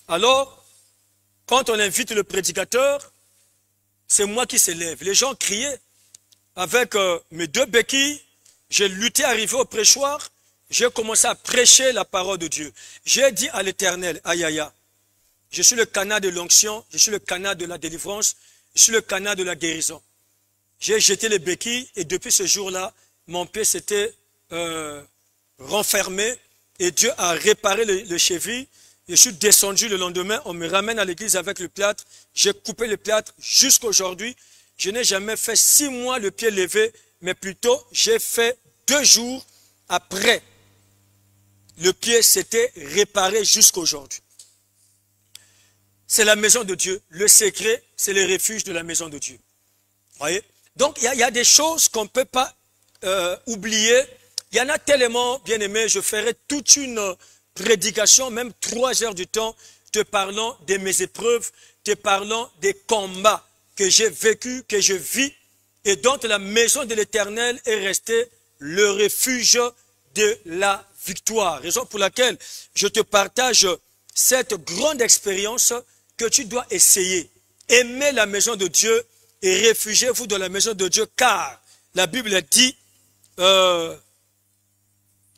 Alors, quand on invite le prédicateur, c'est moi qui s'élève. Les gens criaient avec mes deux béquilles. J'ai lutté, arrivé au prêchoir. J'ai commencé à prêcher la parole de Dieu. J'ai dit à l'Éternel, aïe aïe aïe, je suis le canal de l'onction, je suis le canal de la délivrance, je suis le canal de la guérison. J'ai jeté les béquilles et depuis ce jour-là, mon pied s'était renfermé et Dieu a réparé le cheville. Je suis descendu le lendemain, on me ramène à l'église avec le plâtre. J'ai coupé le plâtre jusqu'à aujourd'hui. Je n'ai jamais fait 6 mois le pied levé, mais plutôt j'ai fait 2 jours après. Le pied s'était réparé jusqu'à aujourd'hui. C'est la maison de Dieu. Le secret, c'est le refuge de la maison de Dieu. Voyez? Donc, il y a des choses qu'on ne peut pas oublier. Il y en a tellement, bien aimé, je ferai toute une prédication, même 3 heures du temps, te parlant de mes épreuves, te parlant des combats que j'ai vécus, que je vis, et dont la maison de l'Éternel est restée le refuge de la victoire. Raison pour laquelle je te partage cette grande expérience que tu dois essayer. Aimer la maison de Dieu et réfugiez-vous dans la maison de Dieu, car la Bible dit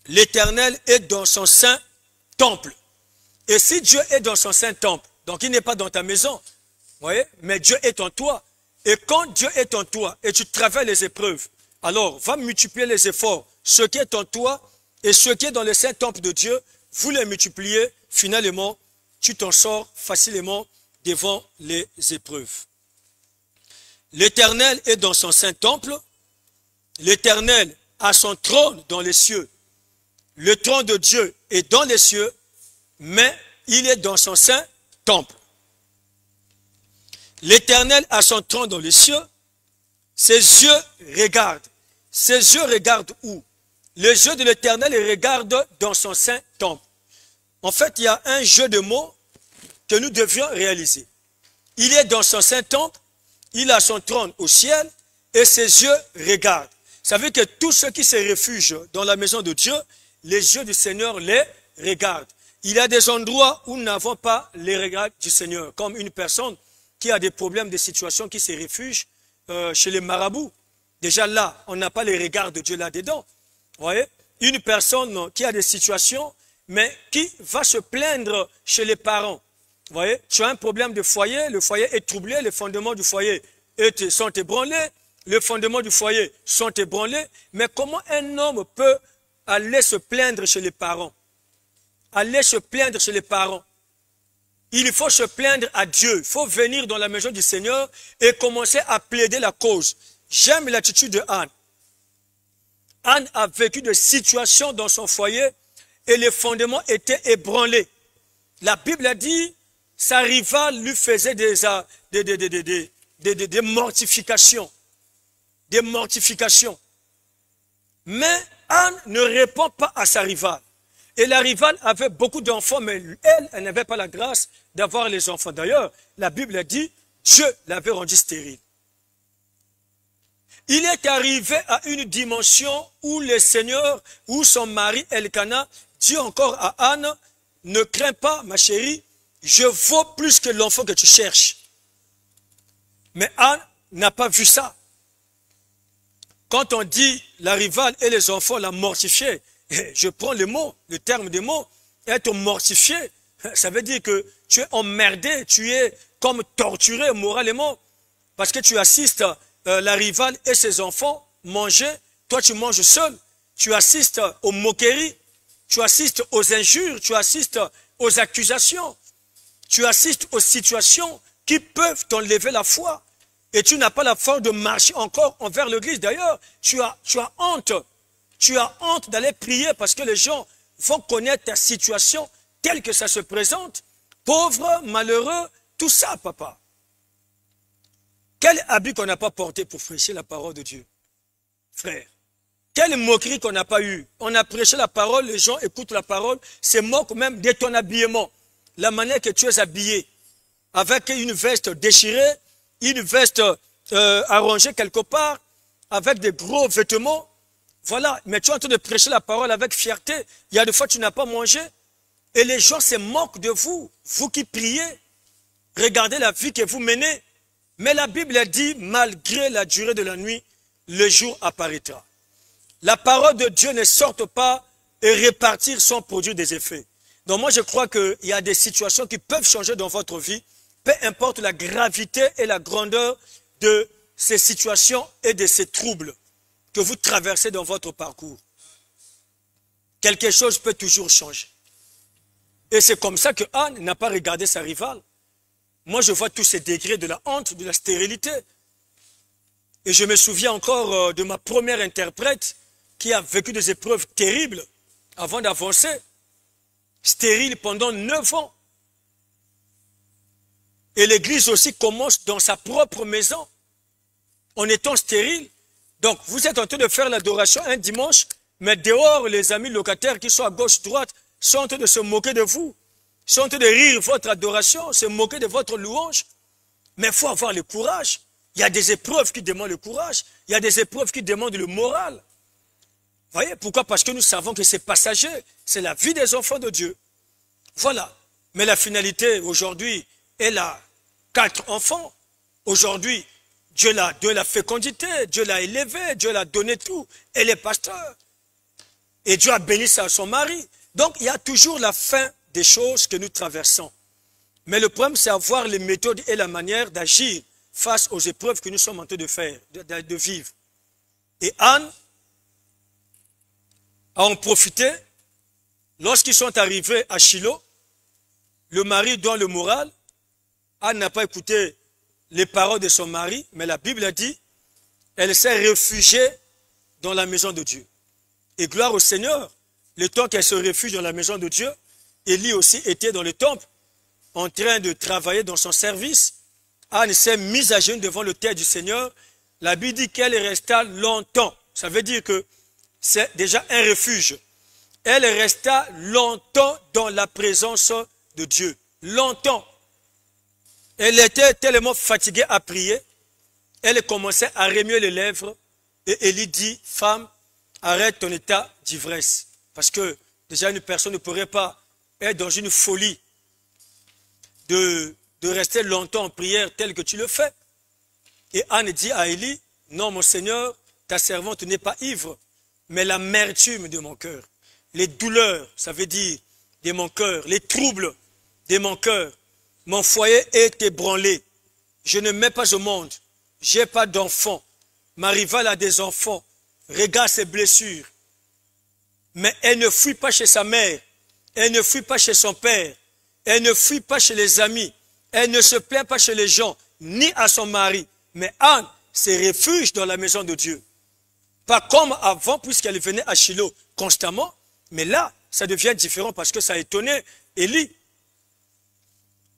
l'Éternel est dans son saint temple. Et si Dieu est dans son saint temple, donc il n'est pas dans ta maison, voyez, mais Dieu est en toi. Et quand Dieu est en toi et tu traverses les épreuves, alors va multiplier les efforts. Ce qui est en toi et ce qui est dans le saint temple de Dieu, vous les multipliez, finalement, tu t'en sors facilement devant les épreuves. L'Éternel est dans son saint temple. L'Éternel a son trône dans les cieux. Le trône de Dieu est dans les cieux, mais il est dans son saint temple. L'Éternel a son trône dans les cieux. Ses yeux regardent. Ses yeux regardent où? Les yeux de l'Éternel regardent dans son saint temple. En fait, il y a un jeu de mots que nous devions réaliser. Il est dans son saint temple. Il a son trône au ciel et ses yeux regardent. Ça veut dire que tous ceux qui se réfugient dans la maison de Dieu, les yeux du Seigneur les regardent. Il y a des endroits où nous n'avons pas les regards du Seigneur, comme une personne qui a des problèmes, des situations, qui se réfugie chez les marabouts. Déjà là, on n'a pas les regards de Dieu là-dedans. Vous voyez? Une personne qui a des situations, mais qui va se plaindre chez les parents. Vous voyez, tu as un problème de foyer, le foyer est troublé, les fondements du foyer sont ébranlés, les fondements du foyer sont ébranlés, mais comment un homme peut aller se plaindre chez les parents? Aller se plaindre chez les parents. Il faut se plaindre à Dieu, il faut venir dans la maison du Seigneur et commencer à plaider la cause. J'aime l'attitude de Anne. Anne a vécu des situations dans son foyer et les fondements étaient ébranlés. La Bible a dit, sa rivale lui faisait des mortifications. Des mortifications. Mais Anne ne répond pas à sa rivale. Et la rivale avait beaucoup d'enfants, mais elle n'avait pas la grâce d'avoir les enfants. D'ailleurs, la Bible a dit, Dieu l'avait rendue stérile. Il est arrivé à une dimension où le Seigneur, où son mari Elkana dit encore à Anne, ne crains pas, ma chérie, je vaux plus que l'enfant que tu cherches. Mais Anne n'a pas vu ça. Quand on dit la rivale et les enfants la mortifier, je prends le mot, le terme des mots, être mortifié, ça veut dire que tu es emmerdé, tu es comme torturé moralement, parce que tu assistes la rivale et ses enfants manger, toi tu manges seul, tu assistes aux moqueries, tu assistes aux injures, tu assistes aux accusations, tu assistes aux situations qui peuvent t'enlever la foi. Et tu n'as pas la force de marcher encore envers l'église. D'ailleurs, tu as honte. Tu as honte d'aller prier parce que les gens vont connaître ta situation telle que ça se présente. Pauvre, malheureux, tout ça, papa. Quel habit qu'on n'a pas porté pour prêcher la parole de Dieu, frère. Quelle moquerie qu'on n'a pas eue. On a prêché la parole, les gens écoutent la parole, se moquent même de ton habillement. La manière que tu es habillé, avec une veste déchirée, une veste arrangée quelque part, avec des gros vêtements. Voilà, mais tu es en train de prêcher la parole avec fierté. Il y a des fois tu n'as pas mangé. Et les gens se moquent de vous, vous qui priez. Regardez la vie que vous menez. Mais la Bible a dit, malgré la durée de la nuit, le jour apparaîtra. La parole de Dieu ne sort pas et répartir sans produire des effets. Donc moi je crois qu'il y a des situations qui peuvent changer dans votre vie, peu importe la gravité et la grandeur de ces situations et de ces troubles que vous traversez dans votre parcours. Quelque chose peut toujours changer. Et c'est comme ça que Anne n'a pas regardé sa rivale. Moi, je vois tous ces degrés de la honte, de la stérilité. Et je me souviens encore de ma première interprète qui a vécu des épreuves terribles avant d'avancer. Stérile pendant 9 ans. Et l'église aussi commence dans sa propre maison, en étant stérile. Donc, vous êtes en train de faire l'adoration un dimanche, mais dehors, les amis locataires qui sont à gauche, droite, sont en train de se moquer de vous. Ils sont en train de rire votre adoration, se moquer de votre louange. Mais il faut avoir le courage. Il y a des épreuves qui demandent le courage. Il y a des épreuves qui demandent le moral. Vous voyez, pourquoi? Parce que nous savons que c'est passager. C'est la vie des enfants de Dieu. Voilà. Mais la finalité, aujourd'hui, elle a 4 enfants. Aujourd'hui, Dieu l'a donné la fécondité, Dieu l'a élevé, Dieu l'a donné tout. Elle est pasteur. Et Dieu a béni son mari. Donc, il y a toujours la fin des choses que nous traversons. Mais le problème, c'est avoir les méthodes et la manière d'agir face aux épreuves que nous sommes en train de faire, de vivre. Et Anne a en profité. Lorsqu'ils sont arrivés à Shiloh, le mari donne le moral. Anne n'a pas écouté les paroles de son mari, mais la Bible a dit, elle s'est réfugiée dans la maison de Dieu. Et gloire au Seigneur, le temps qu'elle se réfugie dans la maison de Dieu, Élie aussi était dans le temple, en train de travailler dans son service. Anne s'est mise à genoux devant l'autel du Seigneur. La Bible dit qu'elle resta longtemps. Ça veut dire que c'est déjà un refuge. Elle resta longtemps dans la présence de Dieu. Longtemps. Elle était tellement fatiguée à prier. Elle commençait à remuer les lèvres. Et Élie dit, femme, arrête ton état d'ivresse. Parce que déjà une personne ne pourrait pas être dans une folie de rester longtemps en prière telle que tu le fais. Et Anne dit à Élie, non mon Seigneur, ta servante n'est pas ivre, mais l'amertume de mon cœur, les douleurs, ça veut dire de mon cœur, les troubles de mon cœur, mon foyer est ébranlé, je ne mets pas au monde, j'ai pas d'enfants, ma rivale a des enfants, regarde ses blessures. Mais elle ne fuit pas chez sa mère, elle ne fuit pas chez son père, elle ne fuit pas chez les amis, elle ne se plaint pas chez les gens, ni à son mari. Mais Anne se réfugie dans la maison de Dieu. Pas comme avant, puisqu'elle venait à Shiloh constamment, mais là, ça devient différent parce que ça a étonné Élie.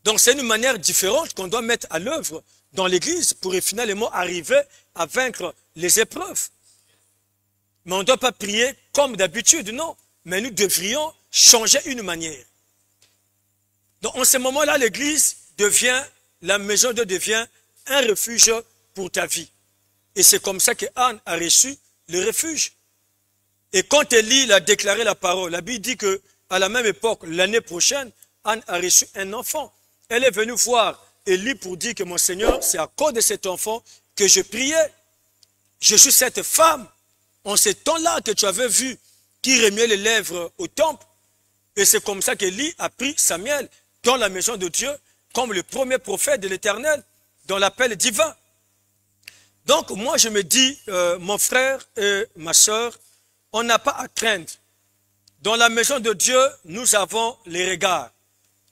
Donc c'est une manière différente qu'on doit mettre à l'œuvre dans l'église pour finalement arriver à vaincre les épreuves. Mais on ne doit pas prier comme d'habitude, non. Mais nous devrions changer une manière. Donc en ce moment-là, l'église devient, la maison de Dieu devient un refuge pour ta vie. Et c'est comme ça que Anne a reçu le refuge. Et quand Élie a déclaré la parole, la Bible dit que à la même époque, l'année prochaine, Anne a reçu un enfant. Elle est venue voir Élie pour dire que mon Seigneur, c'est à cause de cet enfant que je priais. Je suis cette femme, en ce temps-là que tu avais vu, qui remuait les lèvres au temple. Et c'est comme ça qu'Élie a pris Samuel dans la maison de Dieu, comme le premier prophète de l'Éternel, dans l'appel divin. Donc moi je me dis, mon frère et ma soeur, on n'a pas à craindre. Dans la maison de Dieu, nous avons les regards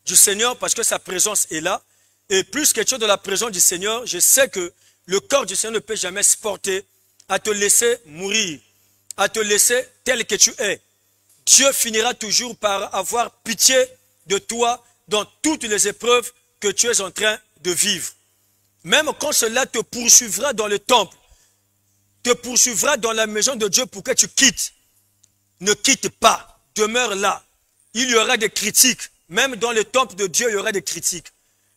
du Seigneur parce que sa présence est là. Et plus que tu es dans la présence du Seigneur, je sais que le corps du Seigneur ne peut jamais se porter à te laisser mourir, à te laisser tel que tu es. Dieu finira toujours par avoir pitié de toi dans toutes les épreuves que tu es en train de vivre. Même quand cela te poursuivra dans le temple, te poursuivra dans la maison de Dieu pour que tu quittes. Ne quitte pas, demeure là. Il y aura des critiques. Même dans le temple de Dieu, il y aura des critiques.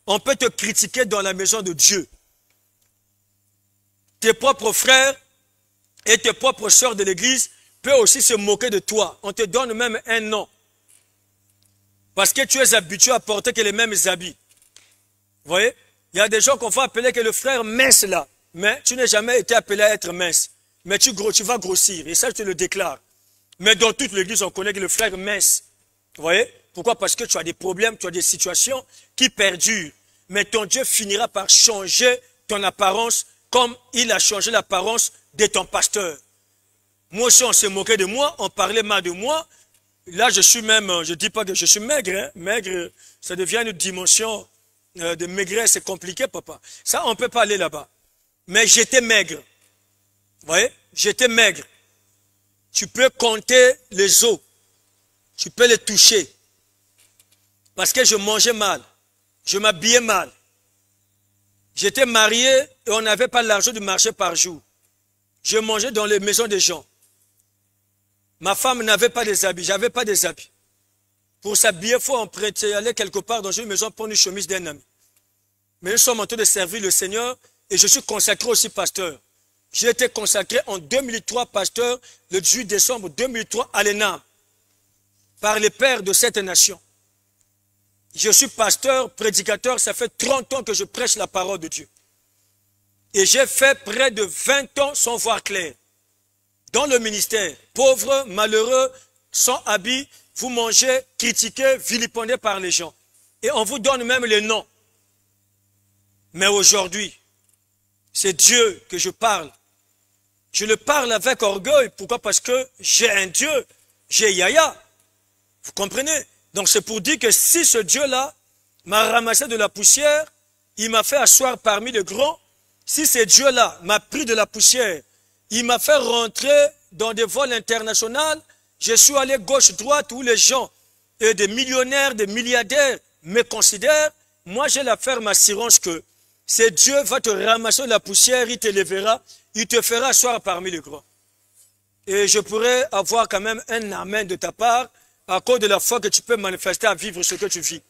On peut te critiquer dans la maison de Dieu. Tes propres frères et tes propres sœurs de l'église peuvent aussi se moquer de toi. On te donne même un nom. Parce que tu es habitué à porter que les mêmes habits. Vous voyez? Il y a des gens qu'on va appeler que le frère mince là. Mais tu n'as jamais été appelé à être mince. Mais tu vas grossir. Et ça, je te le déclare. Mais dans toute l'église, on connaît que le frère mince. Vous voyez? Pourquoi? Parce que tu as des problèmes, tu as des situations qui perdurent. Mais ton Dieu finira par changer ton apparence comme il a changé l'apparence de ton pasteur. Moi aussi, on se moquait de moi, on parlait mal de moi. Là, je suis même, je ne dis pas que je suis maigre. Hein. Maigre, ça devient une dimension de maigresse, c'est compliqué, papa. Ça, on ne peut pas aller là-bas. Mais j'étais maigre. Vous voyez? J'étais maigre. Tu peux compter les os. Tu peux les toucher. Parce que je mangeais mal. Je m'habillais mal. J'étais marié et on n'avait pas l'argent de marcher par jour. Je mangeais dans les maisons des gens. Ma femme n'avait pas des habits. J'avais pas des habits. Pour s'habiller, il faut emprunter, aller quelque part dans une maison pour une chemise d'un ami. Mais nous sommes en train de servir le Seigneur et je suis consacré aussi pasteur. J'ai été consacré en 2003 pasteur le 18 décembre 2003 à l'ENAM par les pères de cette nation. Je suis pasteur, prédicateur, ça fait 30 ans que je prêche la parole de Dieu. Et j'ai fait près de 20 ans sans voir clair. Dans le ministère, pauvres, malheureux, sans habits, vous mangez, critiqués, vilipendés par les gens. Et on vous donne même les noms. Mais aujourd'hui, c'est Dieu que je parle. Je le parle avec orgueil. Pourquoi? Parce que j'ai un Dieu. J'ai Yahya. Vous comprenez? Donc c'est pour dire que si ce Dieu-là m'a ramassé de la poussière, il m'a fait asseoir parmi les grands, si ce Dieu-là m'a pris de la poussière, il m'a fait rentrer dans des vols internationaux, je suis allé gauche-droite où les gens, des millionnaires, des milliardaires me considèrent, moi j'ai la ferme assurance que ce Dieu va te ramasser de la poussière, il te lèvera, il te fera asseoir parmi les grands. Et je pourrais avoir quand même un amen de ta part, à cause de la foi que tu peux manifester à vivre ce que tu vis.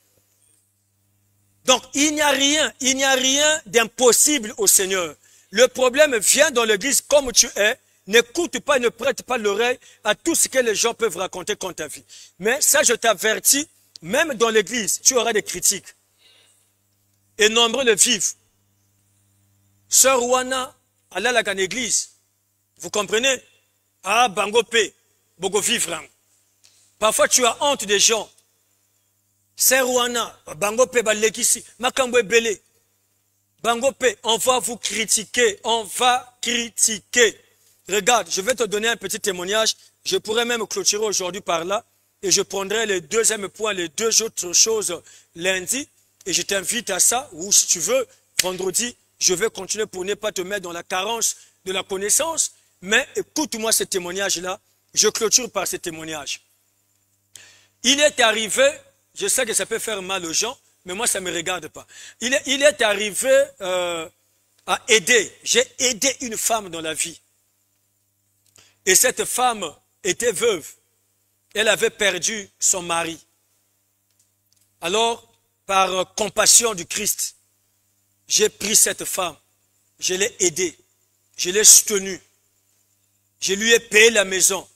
Donc, il n'y a rien d'impossible au Seigneur. Le problème vient dans l'église comme tu es. N'écoute pas, ne prête pas l'oreille à tout ce que les gens peuvent raconter contre ta vie. Mais ça, je t'avertis, même dans l'église, tu auras des critiques. Et nombreux le vivent. Sœur Wana, elle a la église. Vous comprenez? Ah, Bangopé, Bogo vivre. Parfois, tu as honte des gens. Sœur Wana, Bangopé, Balekisi, Makambo Belé. Bangopé, on va vous critiquer. On va critiquer. Regarde, je vais te donner un petit témoignage. Je pourrais même clôturer aujourd'hui par là. Et je prendrai le deuxième point, les deux autres choses lundi. Et je t'invite à ça. Ou si tu veux, vendredi, je vais continuer pour ne pas te mettre dans la carence de la connaissance. Mais écoute-moi ce témoignage-là. Je clôture par ce témoignage. Il est arrivé, je sais que ça peut faire mal aux gens, mais moi ça ne me regarde pas. Il est arrivé à aider. J'ai aidé une femme dans la vie. Et cette femme était veuve. Elle avait perdu son mari. Alors, par compassion du Christ, j'ai pris cette femme. Je l'ai aidée. Je l'ai soutenu. Je lui ai payé la maison.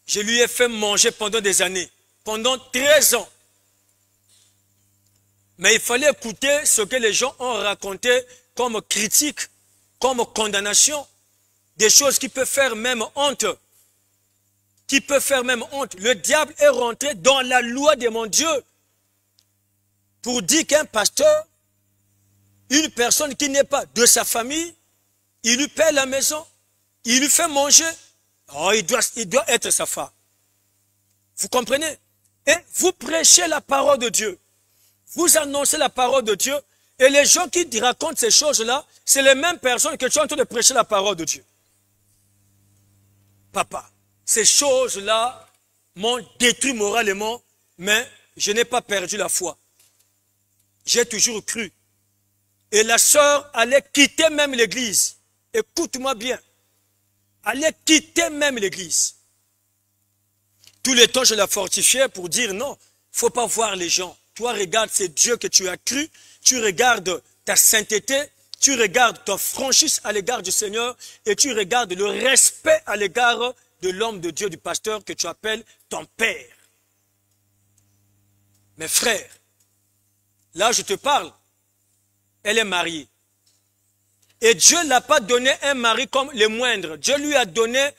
Je lui ai fait manger pendant des années. Pendant 13 ans. Mais il fallait écouter ce que les gens ont raconté comme critique, comme condamnation. Des choses qui peuvent faire même honte. Qui peuvent faire même honte. Le diable est rentré dans la loi de mon Dieu pour dire qu'un pasteur, une personne qui n'est pas de sa famille, il lui paie la maison, il lui fait manger, oh, il doit être sa femme. Vous comprenez? Et vous prêchez la parole de Dieu. Vous annoncez la parole de Dieu. Et les gens qui racontent ces choses-là, c'est les mêmes personnes que tu es en train de prêcher la parole de Dieu. Papa, ces choses-là m'ont détruit moralement, mais je n'ai pas perdu la foi. J'ai toujours cru. Et la sœur allait quitter même l'église. Écoute-moi bien. Allait quitter même l'église. Tout le temps, je la fortifiais pour dire non, il ne faut pas voir les gens. Toi, regarde, c'est Dieu que tu as cru. Tu regardes ta sainteté. Tu regardes ta franchise à l'égard du Seigneur. Et tu regardes le respect à l'égard de l'homme de Dieu, du pasteur que tu appelles ton père. Mes frères, là je te parle, elle est mariée. Et Dieu ne l'a pas donné un mari comme les moindres. Dieu lui a donné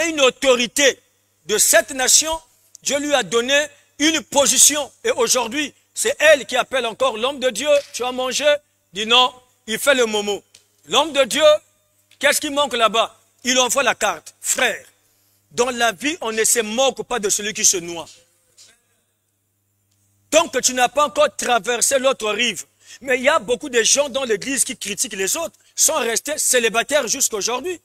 une autorité de cette nation. Dieu lui a donné une position. Et aujourd'hui, c'est elle qui appelle encore l'homme de Dieu. Tu as mangé? Dit non, il fait le momo. L'homme de Dieu, qu'est-ce qui manque là-bas? Il envoie la carte. Frère, dans la vie, on ne se moque pas de celui qui se noie. Tant que tu n'as pas encore traversé l'autre rive. Mais il y a beaucoup de gens dans l'église qui critiquent les autres, sont restés célibataires jusqu'à aujourd'hui.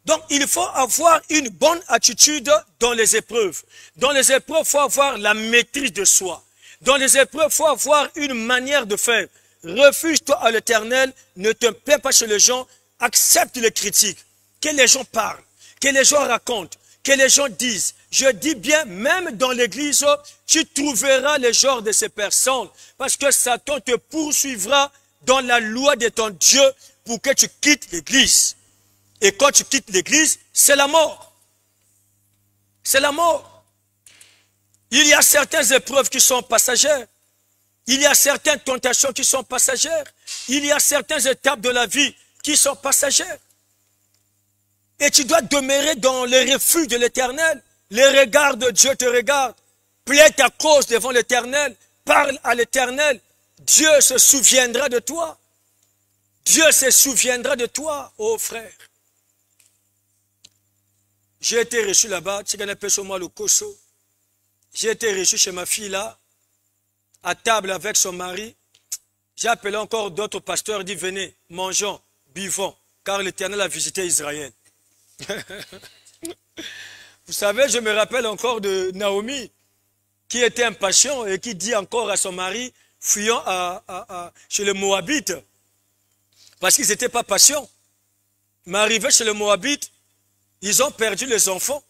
Donc, il faut avoir une bonne attitude dans les épreuves. Dans les épreuves, il faut avoir la maîtrise de soi. Dans les épreuves, il faut avoir une manière de faire. Refuse-toi à l'Éternel, ne te plains pas chez les gens, accepte les critiques. Que les gens parlent, que les gens racontent, que les gens disent. Je dis bien, même dans l'église, tu trouveras les genres de ces personnes. Parce que Satan te poursuivra dans la loi de ton Dieu pour que tu quittes l'église. Et quand tu quittes l'église, c'est la mort. C'est la mort. Il y a certaines épreuves qui sont passagères. Il y a certaines tentations qui sont passagères. Il y a certaines étapes de la vie qui sont passagères. Et tu dois demeurer dans le refuge de l'Éternel. Les regards de Dieu te regardent. Plaide ta cause devant l'Éternel. Parle à l'Éternel. Dieu se souviendra de toi. Dieu se souviendra de toi, ô frère. J'ai été reçu là-bas. Tu connais sur moi le Koso. J'ai été reçu chez ma fille là, à table avec son mari. J'ai appelé encore d'autres pasteurs, dit venez, mangeons, buvons, car l'Éternel a visité Israël. Vous savez, je me rappelle encore de Naomi, qui était impatient et qui dit encore à son mari, fuyons chez les Moabites, parce qu'ils n'étaient pas patients. Mais arrivé chez les Moabites, ils ont perdu les enfants.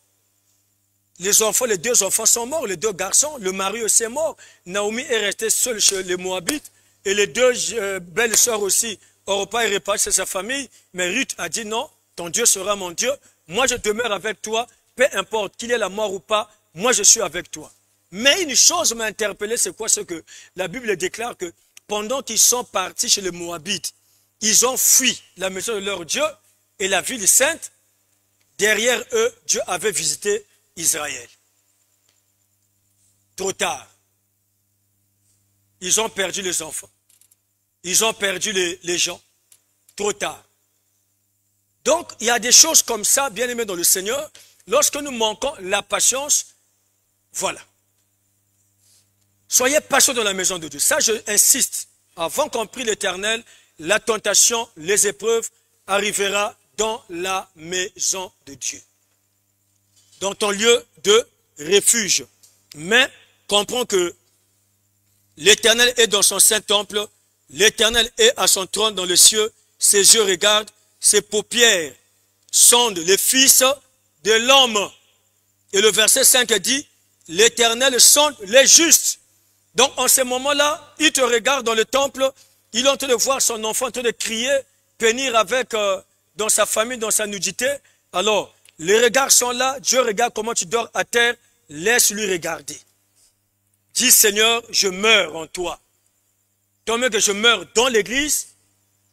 Les deux enfants sont morts, les deux garçons, le mari aussi est mort. Naomi est restée seule chez les Moabites et les deux belles sœurs aussi. Orpa est repartie chez sa famille, mais Ruth a dit non, ton Dieu sera mon Dieu. Moi je demeure avec toi, peu importe qu'il ait la mort ou pas, moi je suis avec toi. Mais une chose m'a interpellé, c'est quoi? C'est que la Bible déclare que pendant qu'ils sont partis chez les Moabites, ils ont fui la maison de leur Dieu et la ville sainte. Derrière eux, Dieu avait visité Israël. Trop tard. Ils ont perdu les enfants. Ils ont perdu les gens. Trop tard. Donc, il y a des choses comme ça, bien aimés dans le Seigneur. Lorsque nous manquons la patience, voilà. Soyez patients dans la maison de Dieu. Ça, je insiste. Avant qu'on prie l'Éternel, la tentation, les épreuves arrivera dans la maison de Dieu. Dans ton lieu de refuge. Mais comprends que l'Éternel est dans son saint temple, l'Éternel est à son trône dans les cieux, ses yeux regardent, ses paupières sondent les fils de l'homme. Et le verset 5 dit, l'Éternel sonde les justes. Donc en ce moment-là, il te regarde dans le temple, il est en train de voir son enfant en train de crier, pénir avec dans sa famille, dans sa nudité, alors les regards sont là, Dieu regarde comment tu dors à terre, laisse-lui regarder. Dis Seigneur, je meurs en toi. Tant mieux que je meurs dans l'église,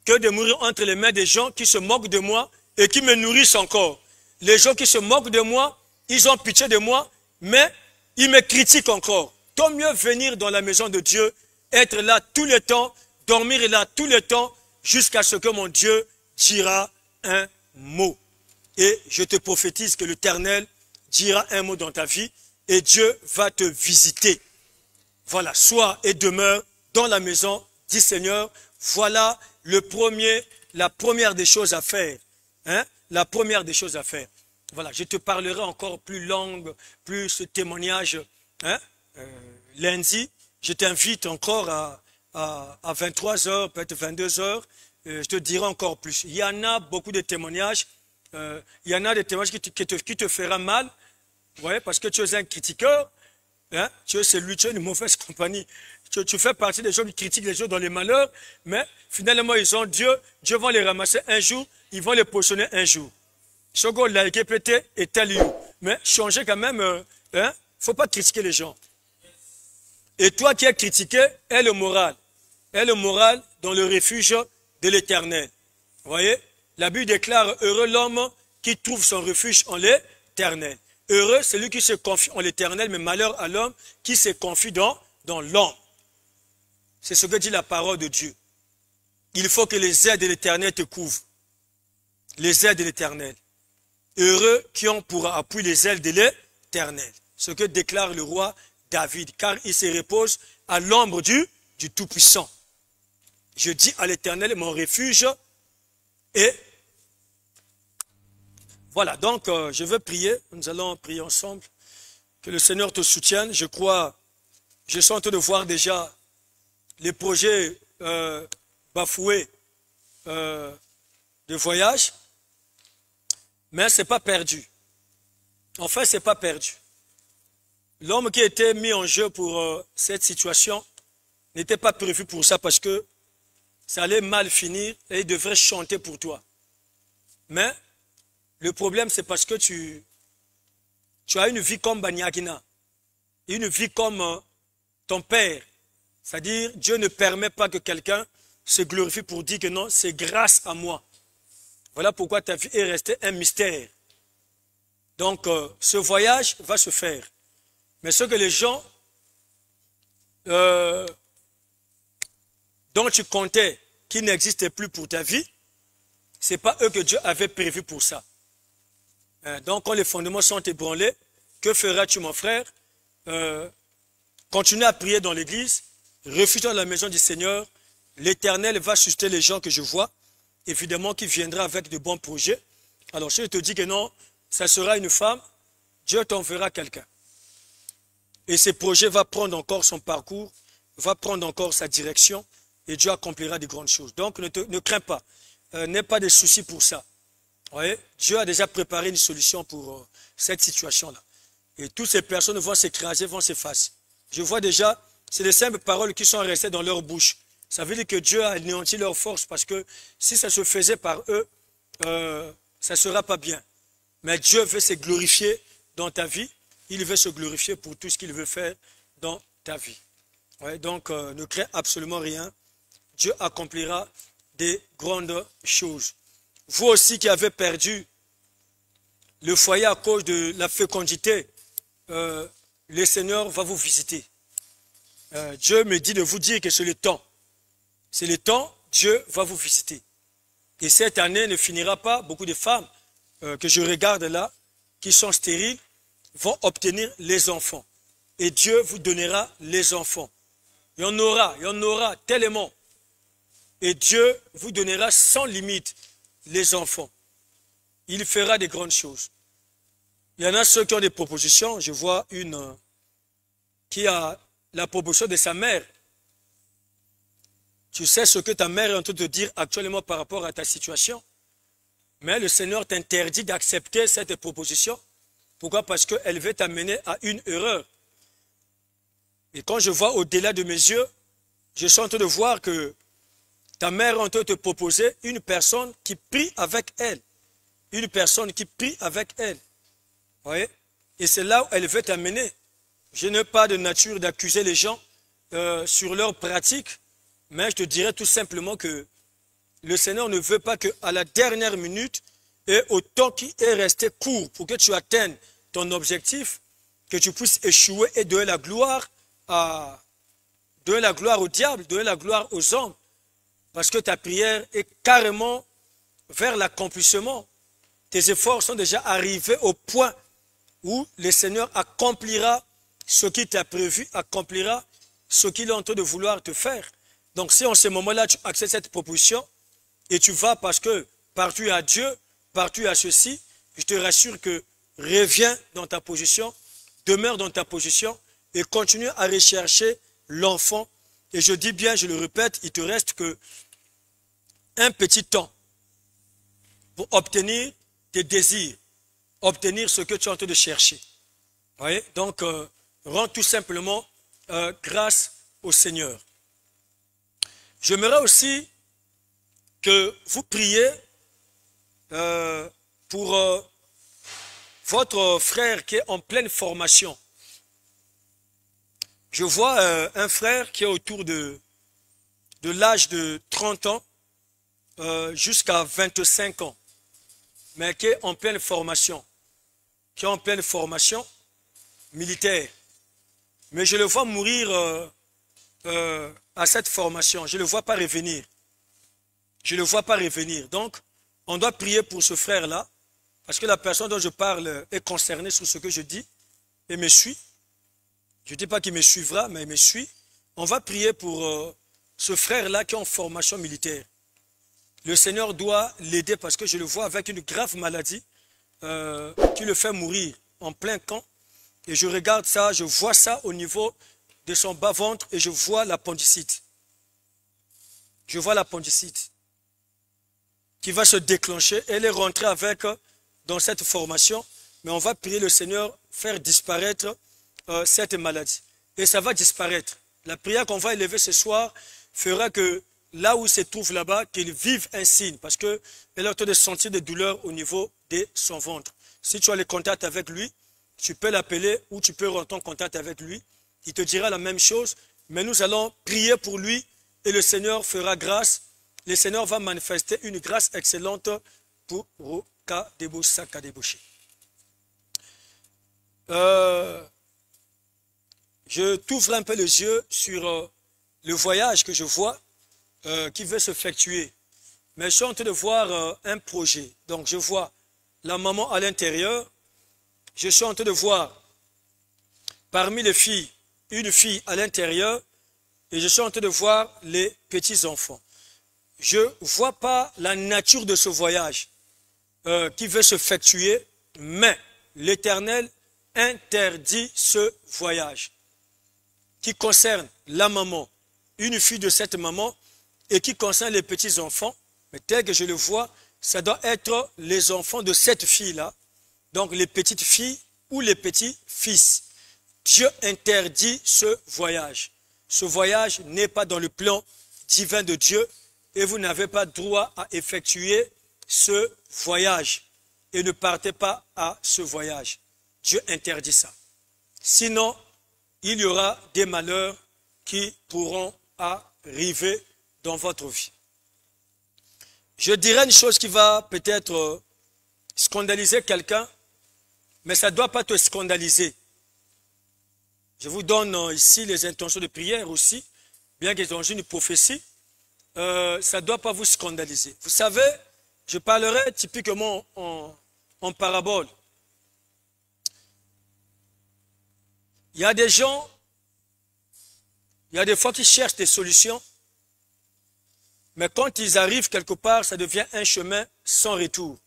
que de mourir entre les mains des gens qui se moquent de moi et qui me nourrissent encore. Les gens qui se moquent de moi, ils ont pitié de moi, mais ils me critiquent encore. Tant mieux venir dans la maison de Dieu, être là tout le temps, dormir là tout le temps, jusqu'à ce que mon Dieu dira un mot. Et je te prophétise que l'Éternel dira un mot dans ta vie et Dieu va te visiter. Voilà, sois et demeure dans la maison, dit Seigneur, voilà la première des choses à faire. Hein? La première des choses à faire. Voilà, je te parlerai encore plus longue, plus ce témoignage lundi. Je t'invite encore à 23 h, peut-être 22 h. Je te dirai encore plus. Il y en a beaucoup de témoignages. Il y en a des témoignages qui te fera mal. Vous voyez, parce que tu es un critiqueur. Hein? Tu es une mauvaise compagnie. Tu fais partie des gens qui critiquent les gens dans les malheurs, mais finalement ils ont Dieu. Dieu va les ramasser un jour, ils vont les poissonner un jour. Chogo like pété et tel. Mais changer quand même, faut pas critiquer les gens. Et toi qui es critiqué, aie le moral. Aie le moral dans le refuge de l'Éternel. Vous voyez? La Bible déclare heureux l'homme qui trouve son refuge en l'Éternel. Heureux celui qui se confie en l'Éternel, mais malheur à l'homme qui se confie dans l'homme. C'est ce que dit la parole de Dieu. Il faut que les aides de l'Éternel te couvrent. Les aides de l'Éternel. Heureux qui ont pour appui les ailes de l'Éternel. Ce que déclare le roi David, car il se repose à l'ombre du Tout-Puissant. Je dis à l'Éternel, mon refuge, et voilà, donc je veux prier, nous allons prier ensemble, que le Seigneur te soutienne. Je crois, je suis en train de voir déjà les projets bafoués de voyage, mais ce n'est pas perdu. Enfin, ce n'est pas perdu. L'homme qui était mis en jeu pour cette situation n'était pas prévu pour ça parce que ça allait mal finir et il devrait chanter pour toi. Mais le problème, c'est parce que tu as une vie comme Banyagina, une vie comme ton père. C'est-à-dire, Dieu ne permet pas que quelqu'un se glorifie pour dire que non, c'est grâce à moi. Voilà pourquoi ta vie est restée un mystère. Donc, ce voyage va se faire. Mais ce que les gens dont tu comptais qui n'existaient plus pour ta vie, ce n'est pas eux que Dieu avait prévu pour ça. Donc, quand les fondements sont ébranlés, que feras-tu, mon frère? Continue à prier dans l'église, refuse-toi dans la maison du Seigneur. L'Éternel va susciter les gens que je vois, évidemment, qui viendra avec de bons projets. Alors, si je te dis que non, ça sera une femme, Dieu t'enverra quelqu'un. Et ce projet va prendre encore son parcours, va prendre encore sa direction, et Dieu accomplira de grandes choses. Donc, ne crains pas, n'aie pas de soucis pour ça. Vous voyez, Dieu a déjà préparé une solution pour cette situation-là. Et toutes ces personnes vont s'écraser, vont s'effacer. Je vois déjà, c'est les simples paroles qui sont restées dans leur bouche. Ça veut dire que Dieu a anéanti leur force parce que si ça se faisait par eux, ça ne sera pas bien. Mais Dieu veut se glorifier dans ta vie. Il veut se glorifier pour tout ce qu'il veut faire dans ta vie. Ouais, donc, ne crains absolument rien. Dieu accomplira des grandes choses. Vous aussi qui avez perdu le foyer à cause de la fécondité, le Seigneur va vous visiter. Dieu me dit de vous dire que c'est le temps. C'est le temps, Dieu va vous visiter. Et cette année ne finira pas. Beaucoup de femmes que je regarde là, qui sont stériles, vont obtenir les enfants. Et Dieu vous donnera les enfants. Il y en aura tellement. Et Dieu vous donnera sans limite les enfants. Il fera des grandes choses. Il y en a ceux qui ont des propositions. Je vois une qui a la proposition de sa mère. Tu sais ce que ta mère est en train de te dire actuellement par rapport à ta situation. Mais le Seigneur t'interdit d'accepter cette proposition. Pourquoi? Parce qu'elle veut t'amener à une erreur. Et quand je vois au-delà de mes yeux, je suis en train de voir que Ta mère est en train de te proposer une personne qui prie avec elle. Une personne qui prie avec elle. Vous voyez? Et c'est là où elle veut t'amener. Je n'ai pas de nature d'accuser les gens sur leurs pratiques, mais je te dirais tout simplement que le Seigneur ne veut pas qu'à la dernière minute et au temps qui est resté court pour que tu atteignes ton objectif, que tu puisses échouer et donner la gloire au diable, donner la gloire aux hommes, parce que ta prière est carrément vers l'accomplissement. Tes efforts sont déjà arrivés au point où le Seigneur accomplira ce qu'il t'a prévu, accomplira ce qu'il est en train de vouloir te faire. Donc si en ce moment-là, tu acceptes cette proposition et tu vas parce que partout à Dieu, partout à ceci, je te rassure que reviens dans ta position, demeure dans ta position et continue à rechercher l'enfant. Et je dis bien, je le répète, il te reste que un petit temps pour obtenir tes désirs, obtenir ce que tu es en train de chercher. Vous voyez? Donc, rends tout simplement grâce au Seigneur. J'aimerais aussi que vous priez pour votre frère qui est en pleine formation. Je vois un frère qui est autour de l'âge de 30 ans jusqu'à 25 ans, mais qui est en pleine formation, militaire. Mais je le vois mourir à cette formation. Je ne le vois pas revenir. Je ne le vois pas revenir. Donc, on doit prier pour ce frère-là, parce que la personne dont je parle est concernée sur ce que je dis et me suit. Je ne dis pas qu'il me suivra, mais il me suit. On va prier pour ce frère-là qui est en formation militaire. Le Seigneur doit l'aider parce que je le vois avec une grave maladie qui le fait mourir en plein camp. Et je regarde ça, je vois ça au niveau de son bas-ventre et je vois l'appendicite. Je vois l'appendicite qui va se déclencher. Elle est rentrée avec dans cette formation, mais on va prier le Seigneur faire disparaître cette maladie. Et ça va disparaître. La prière qu'on va élever ce soir fera que là où il se trouve là-bas, qu'il vive un signe, parce qu'elle est en train de sentir des douleurs au niveau de son ventre. Si tu as le contact avec lui, tu peux l'appeler ou tu peux rentrer en contact avec lui. Il te dira la même chose, mais nous allons prier pour lui et le Seigneur fera grâce. Le Seigneur va manifester une grâce excellente pour Roka Debosa Kadeboché. Je t'ouvre un peu les yeux sur le voyage que je vois qui veut s'effectuer. Mais je suis en train de voir un projet. Donc je vois la maman à l'intérieur. Je suis en train de voir parmi les filles, une fille à l'intérieur. Et je suis en train de voir les petits-enfants. Je ne vois pas la nature de ce voyage qui veut s'effectuer, mais l'Éternel interdit ce voyage qui concerne la maman, une fille de cette maman, et qui concerne les petits-enfants. Mais tel que je le vois, ça doit être les enfants de cette fille-là, donc les petites filles ou les petits-fils. Dieu interdit ce voyage. Ce voyage n'est pas dans le plan divin de Dieu et vous n'avez pas droit à effectuer ce voyage. Et ne partez pas à ce voyage. Dieu interdit ça. Sinon, il y aura des malheurs qui pourront arriver dans votre vie. Je dirais une chose qui va peut-être scandaliser quelqu'un, mais ça ne doit pas te scandaliser. Je vous donne ici les intentions de prière aussi, bien qu'ils ont une prophétie, ça ne doit pas vous scandaliser. Vous savez, je parlerai typiquement en parabole. Il y a des gens, il y a des fois qui cherchent des solutions, mais quand ils arrivent quelque part, ça devient un chemin sans retour.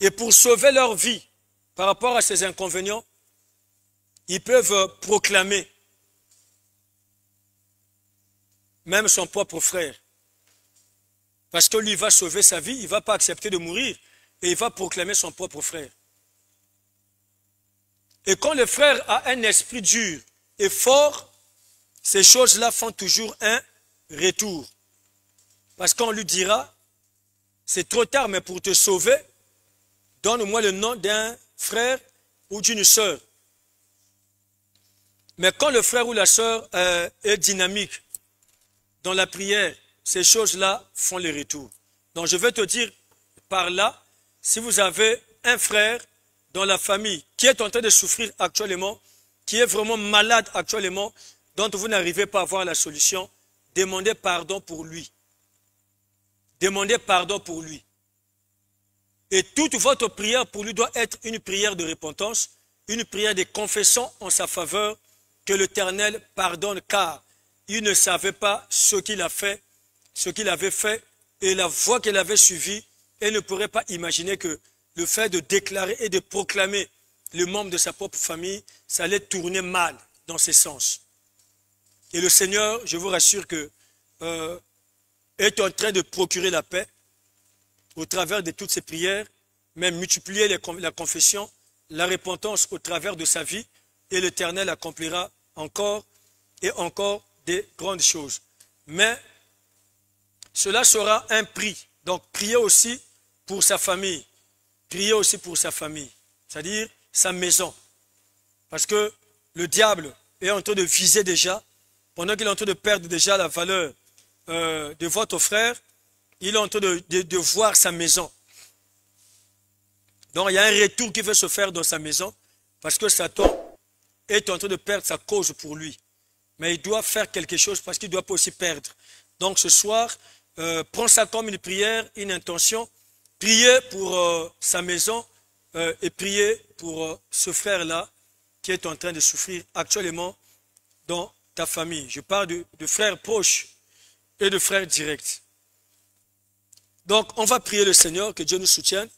Et pour sauver leur vie par rapport à ces inconvénients, ils peuvent proclamer même son propre frère. Parce que lui va sauver sa vie, il ne va pas accepter de mourir et il va proclamer son propre frère. Et quand le frère a un esprit dur et fort, ces choses-là font toujours un retour. Parce qu'on lui dira, c'est trop tard, mais pour te sauver, donne-moi le nom d'un frère ou d'une sœur. Mais quand le frère ou la sœur est dynamique dans la prière, ces choses-là font les retours. Donc je vais te dire par là, si vous avez un frère dans la famille qui est en train de souffrir actuellement, qui est vraiment malade actuellement, dont vous n'arrivez pas à voir la solution, demandez pardon pour lui. Demandez pardon pour lui. Et toute votre prière pour lui doit être une prière de repentance, une prière de confession en sa faveur, que l'Éternel pardonne, car il ne savait pas ce qu'il a fait, ce qu'il avait fait, et la voie qu'il avait suivie, et ne pourrait pas imaginer que le fait de déclarer et de proclamer le membre de sa propre famille, ça allait tourner mal dans ces sens. Et le Seigneur, je vous rassure que est en train de procurer la paix au travers de toutes ces prières, même multiplier la confession, la repentance au travers de sa vie, et l'Éternel accomplira encore et encore des grandes choses. Mais cela sera un prix. Donc priez aussi pour sa famille. Priez aussi pour sa famille, c'est-à-dire sa maison. Parce que le diable est en train de viser déjà, pendant qu'il est en train de perdre déjà la valeur de votre frère, il est en train de voir sa maison. Donc il y a un retour qui veut se faire dans sa maison, parce que Satan est en train de perdre sa cause pour lui. Mais il doit faire quelque chose parce qu'il ne doit pas aussi perdre. Donc ce soir, prends ça comme une prière, une intention. Priez pour sa maison et priez pour ce frère-là qui est en train de souffrir actuellement dans ta famille. Je parle de frères proches et de frères directs. Donc on va prier le Seigneur, que Dieu nous soutienne,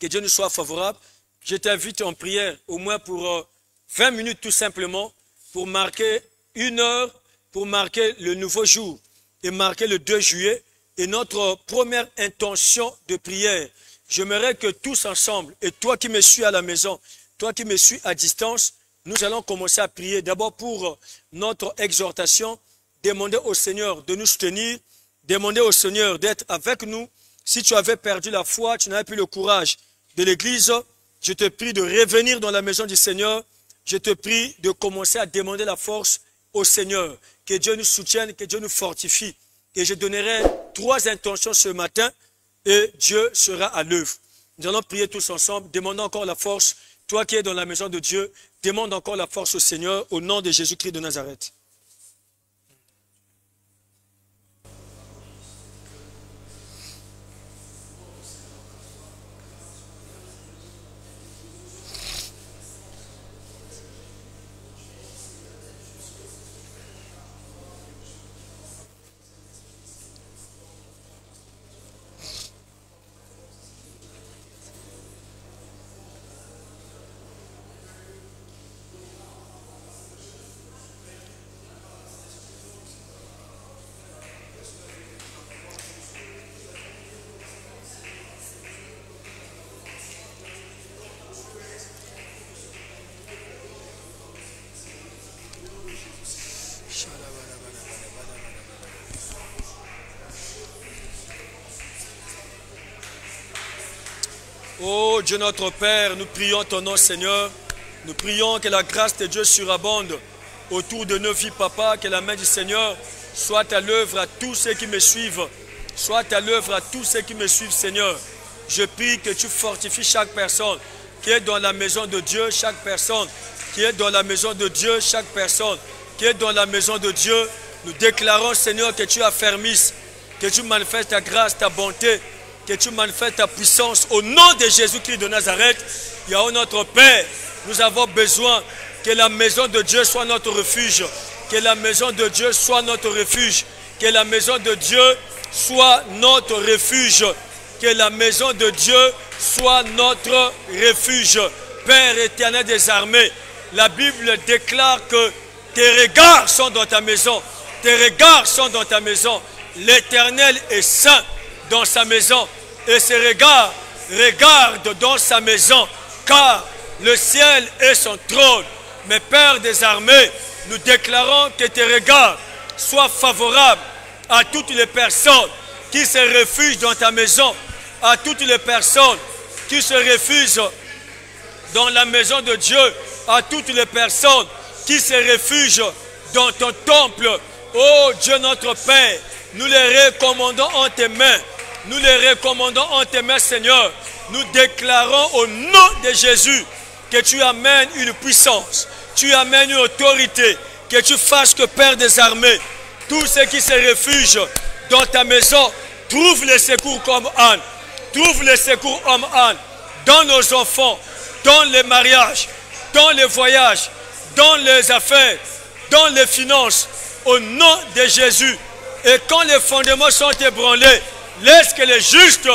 que Dieu nous soit favorable. Je t'invite en prière au moins pour 20 minutes tout simplement, pour marquer une heure, pour marquer le nouveau jour et marquer le 2 juillet. Et notre première intention de prière, j'aimerais que tous ensemble, et toi qui me suis à la maison, toi qui me suis à distance, nous allons commencer à prier d'abord pour notre exhortation, demander au Seigneur de nous soutenir, demander au Seigneur d'être avec nous. Si tu avais perdu la foi, tu n'avais plus le courage de l'église, je te prie de revenir dans la maison du Seigneur. Je te prie de commencer à demander la force au Seigneur. Que Dieu nous soutienne, que Dieu nous fortifie. Et je donnerai 3 intentions ce matin et Dieu sera à l'œuvre. Nous allons prier tous ensemble, demandons encore la force. Toi qui es dans la maison de Dieu, demande encore la force au Seigneur au nom de Jésus-Christ de Nazareth. Oh Dieu notre Père, nous prions ton nom Seigneur. Nous prions que la grâce de Dieu surabonde autour de nos vies, Papa. Que la main du Seigneur soit à l'œuvre à tous ceux qui me suivent. Soit à l'œuvre à tous ceux qui me suivent, Seigneur. Je prie que tu fortifies chaque personne qui est dans la maison de Dieu, chaque personne qui est dans la maison de Dieu, chaque personne qui est dans la maison de Dieu. Nous déclarons, Seigneur, que tu affermisses, que tu manifestes ta grâce, ta bonté, que tu manifestes ta puissance au nom de Jésus-Christ de Nazareth. Yahweh notre Père, nous avons besoin que la maison de Dieu soit notre refuge, que la maison de Dieu soit notre refuge, que la maison de Dieu soit notre refuge, que la maison de Dieu soit notre refuge. Père éternel des armées, la Bible déclare que tes regards sont dans ta maison, tes regards sont dans ta maison. L'Éternel est saint dans sa maison et ses regards regardent dans sa maison, car le ciel est son trône. Mais Père des armées, nous déclarons que tes regards sois favorable à toutes les personnes qui se réfugient dans ta maison, à toutes les personnes qui se réfugient dans la maison de Dieu, à toutes les personnes qui se réfugient dans ton temple. Oh Dieu notre Père, nous les recommandons en tes mains. Nous les recommandons en tes mains, Seigneur. Nous déclarons au nom de Jésus que tu amènes une puissance, tu amènes une autorité, que tu fasses que Père des armées, tous ceux qui se réfugient dans ta maison, trouve le secours comme Anne. Trouve le secours comme Anne dans nos enfants, dans les mariages, dans les voyages, dans les affaires, dans les finances, au nom de Jésus. Et quand les fondements sont ébranlés, laisse que les justes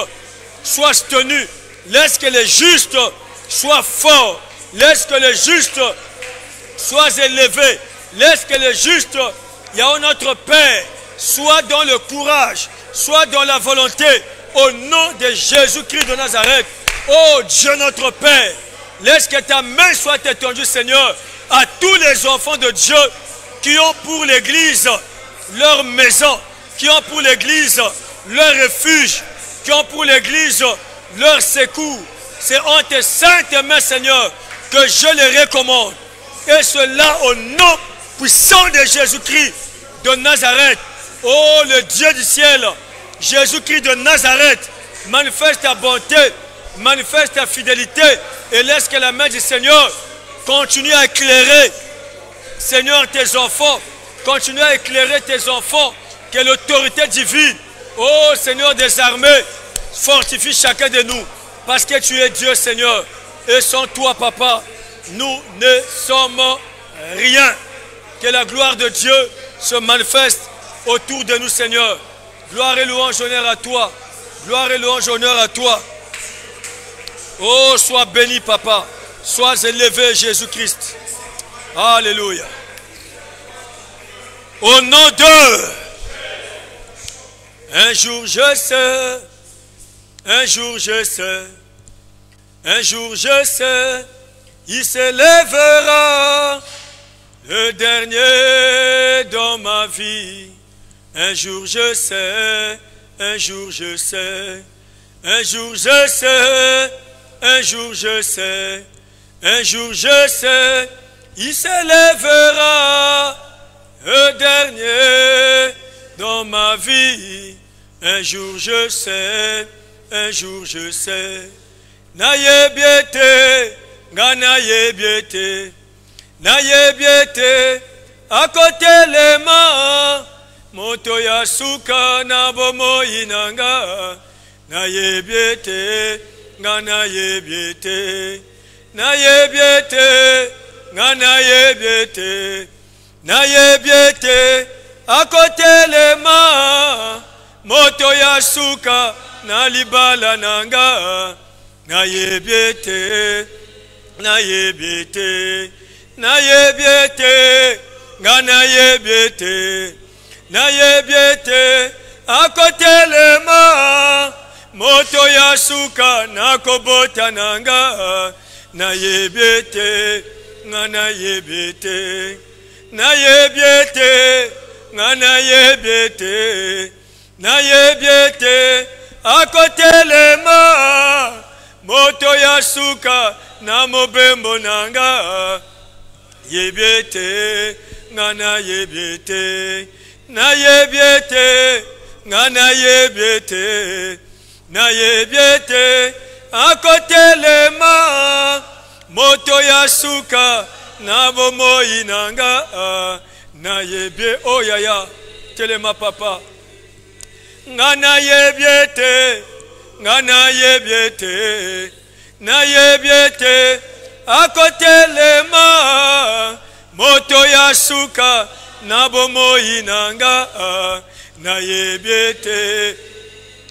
soient tenus, laisse que les justes soient forts, laisse que les justes soient élevés, laisse que les justes, Yahweh notre Père, soient dans le courage, soient dans la volonté, au nom de Jésus-Christ de Nazareth. Oh Dieu notre Père, laisse que ta main soit étendue, Seigneur, à tous les enfants de Dieu qui ont pour l'Église leur maison, qui ont pour l'Église leur refuge, qui ont pour l'Église leur secours. C'est en tes saintes mains, Seigneur, que je les recommande. Et cela au nom puissant de Jésus-Christ de Nazareth. Oh, le Dieu du ciel, Jésus-Christ de Nazareth, manifeste ta bonté, manifeste ta fidélité et laisse que la main du Seigneur continue à éclairer, Seigneur, tes enfants. Continue à éclairer tes enfants, que l'autorité divine, oh Seigneur des armées, fortifie chacun de nous, parce que tu es Dieu, Seigneur, et sans toi, Papa, nous ne sommes rien. Que la gloire de Dieu se manifeste autour de nous, Seigneur. Gloire et louange, honneur à toi. Gloire et louange, honneur à toi. Oh, sois béni, Papa. Sois élevé, Jésus-Christ. Alléluia. Au nom de... Un jour je sais, un jour je sais, un jour je sais, il s'élèvera le dernier dans ma vie. Un jour je sais, un jour je sais, un jour je sais, un jour je sais, un jour je sais, il s'élèvera le dernier dans ma vie. Un jour je sais, un jour je sais. Nayebiete, ganayebiete, nayebiete, à côté les mains, moto ya suka na bomo inanga. Nayebiete, ganayebiete, nayebiete, ganayebiete, nayebiete, à côté les mains. Moto ya suka na libala nanga. Nayebiete, nayebiete, nayebiete, ganayebiete, nayebiete, à côté les mains. Moto ya suka na kobota nanga. Nayebiete, ganayebiete, nayebiete, ganayebiete, nayebiete, à côté les mains. Moto ya suka na mobembo nanga. Yebiete, ngana yebiete, nayebiete, ngana yebiete, nayebiete, à côté les mains. Moto ya suka na bomo inanga. Nayebie, oh yaya, telema papa. Ngana yebiete, ngana yebiete, nayebiete, à côté les mains. Moto ya suka na bomo inanga. Nayebiete,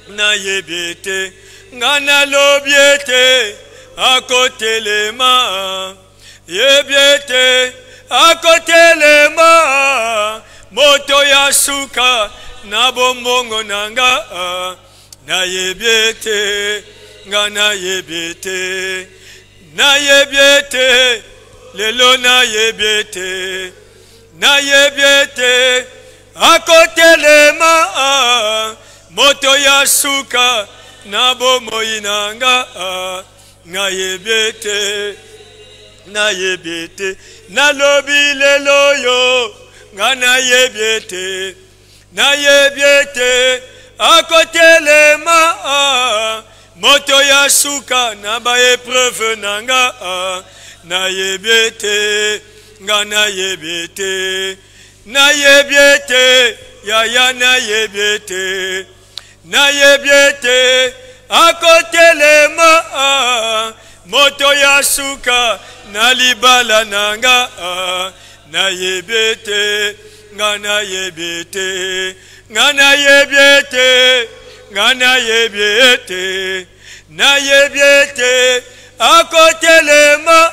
nayebiete, ngana lobiete, à côté les mains. Yebiete, à côté les mains. Moto ya suka na bomongo nanga. Nayebiete, ngana yebiete, nayebiete, lelo nayebiete, nayebiete, akotelema moto ya suka na bomoi nanga ngayebete nalobi lelo yo nga nayebiete akotelema moto ya suka na ba épreuve nanga nayebiete nga nayebiete yaya nayebiete akotelema moto ya suka na libala nanga nayebiete nga nayebiete akotelema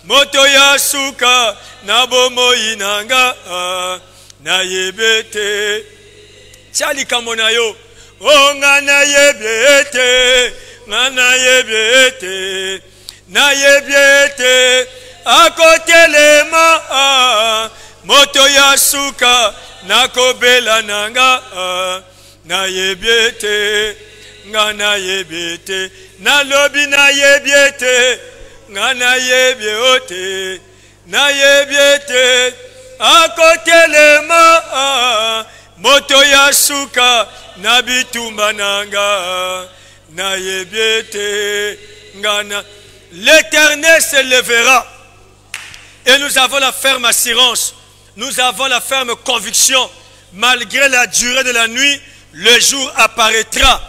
moto ya suka na bomoi nanga nayebiete chali kamona yo o nga nayebiete akotelema moto ya suka na kobela nanga nayebiete nga nayebiete nalobi nayebiete nga nayebiete akotelema moto ya suka na bitumba nanga nayebiete nga na. L'Éternel se lèvera et nous avons la ferme assurance, nous avons la ferme conviction, malgré la durée de la nuit, le jour apparaîtra.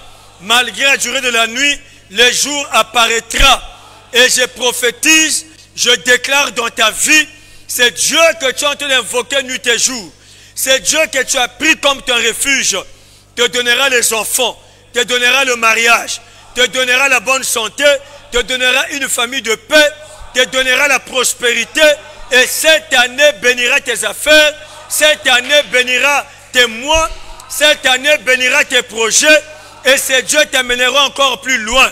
Malgré la durée de la nuit, le jour apparaîtra. Et je prophétise, je déclare dans ta vie, c'est Dieu que tu es en train d'invoquer nuit et jour. C'est Dieu que tu as pris comme ton refuge. Te donnera les enfants, te donnera le mariage, te donnera la bonne santé, te donnera une famille de paix, te donnera la prospérité. Et cette année bénira tes affaires, cette année bénira tes mois, cette année bénira tes projets. Et c'est Dieu t'amènera encore plus loin.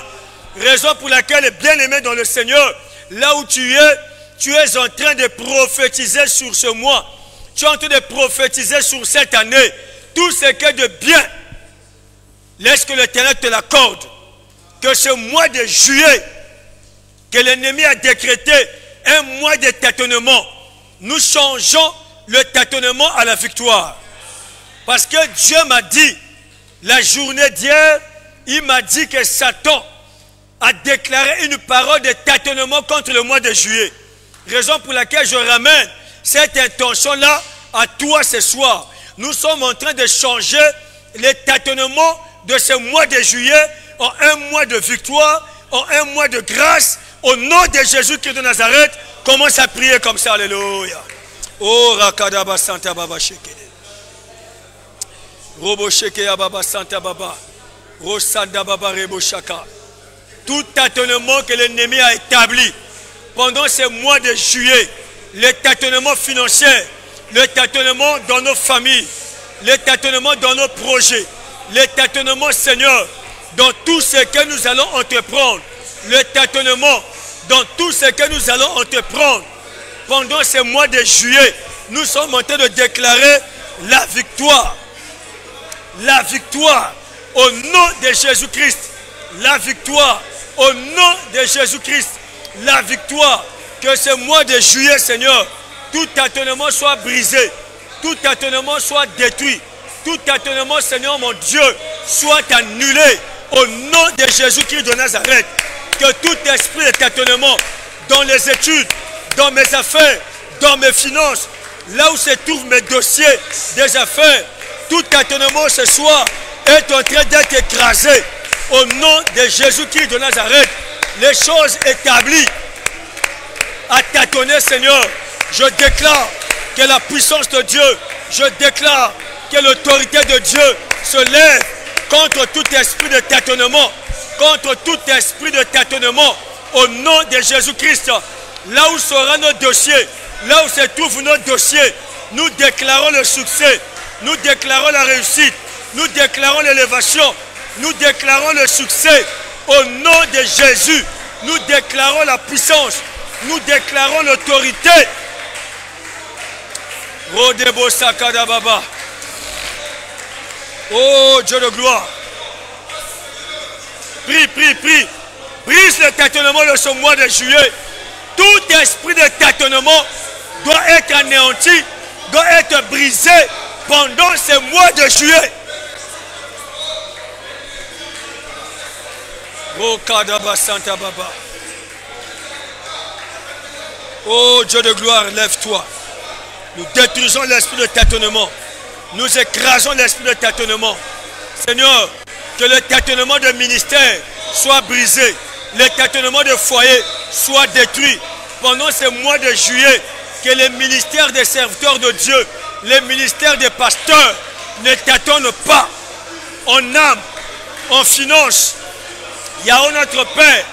Raison pour laquelle, bien-aimé dans le Seigneur, là où tu es en train de prophétiser sur ce mois. Tu es en train de prophétiser sur cette année. Tout ce qui est de bien, laisse que l'Éternel te l'accorde. Que ce mois de juillet, que l'ennemi a décrété un mois de tâtonnement, nous changeons le tâtonnement à la victoire. Parce que Dieu m'a dit, la journée d'hier, il m'a dit que Satan a déclaré une parole de tâtonnement contre le mois de juillet. Raison pour laquelle je ramène cette intention-là à toi ce soir. Nous sommes en train de changer les tâtonnements de ce mois de juillet en un mois de victoire, en un mois de grâce. Au nom de Jésus-Christ de Nazareth, commence à prier comme ça. Alléluia. Oh, Rakadaba Santa Baba Shekede. Robo Shekeya Baba Santa Baba. Rosanda Baba Rebo Shaka. Tout tâtonnement que l'ennemi a établi pendant ce mois de juillet, le tâtonnement financier, le tâtonnement dans nos familles, le tâtonnement dans nos projets, le tâtonnement, Seigneur, dans tout ce que nous allons entreprendre, le tâtonnement dans tout ce que nous allons entreprendre pendant ce mois de juillet, nous sommes en train de déclarer la victoire. La victoire au nom de Jésus-Christ. La victoire au nom de Jésus-Christ. La victoire. Que ce mois de juillet, Seigneur, tout tâtonnement soit brisé. Tout tâtonnement soit détruit. Tout tâtonnement, Seigneur mon Dieu, soit annulé au nom de Jésus-Christ de Nazareth. Que tout esprit de tâtonnement dans les études, dans mes affaires, dans mes finances, là où se trouvent mes dossiers des affaires, tout tâtonnement ce soir est en train d'être écrasé au nom de Jésus-Christ de Nazareth. Les choses établies à tâtonner, Seigneur, je déclare que la puissance de Dieu, je déclare que l'autorité de Dieu se lève contre tout esprit de tâtonnement, contre tout esprit de tâtonnement, au nom de Jésus-Christ. Là où seront nos dossiers, là où se trouvent nos dossiers, nous déclarons le succès, nous déclarons la réussite, nous déclarons l'élévation, nous déclarons le succès. Au nom de Jésus, nous déclarons la puissance, nous déclarons l'autorité. Rodebo Sakada Baba. Oh Dieu de gloire. Prie, prie, prie. Brise le tâtonnement de ce mois de juillet. Tout esprit de tâtonnement doit être anéanti, doit être brisé pendant ce mois de juillet. Oh Kadaba Santa Baba. Oh Dieu de gloire, lève-toi. Nous détruisons l'esprit de tâtonnement. Nous écrasons l'esprit de tâtonnement. Seigneur, que le tâtonnement de ministère soit brisé. Le tâtonnement de foyer soit détruit. Pendant ce mois de juillet, que les ministères des serviteurs de Dieu, les ministères des pasteurs ne tâtonnent pas. En âme, en finance. Yahweh notre Père,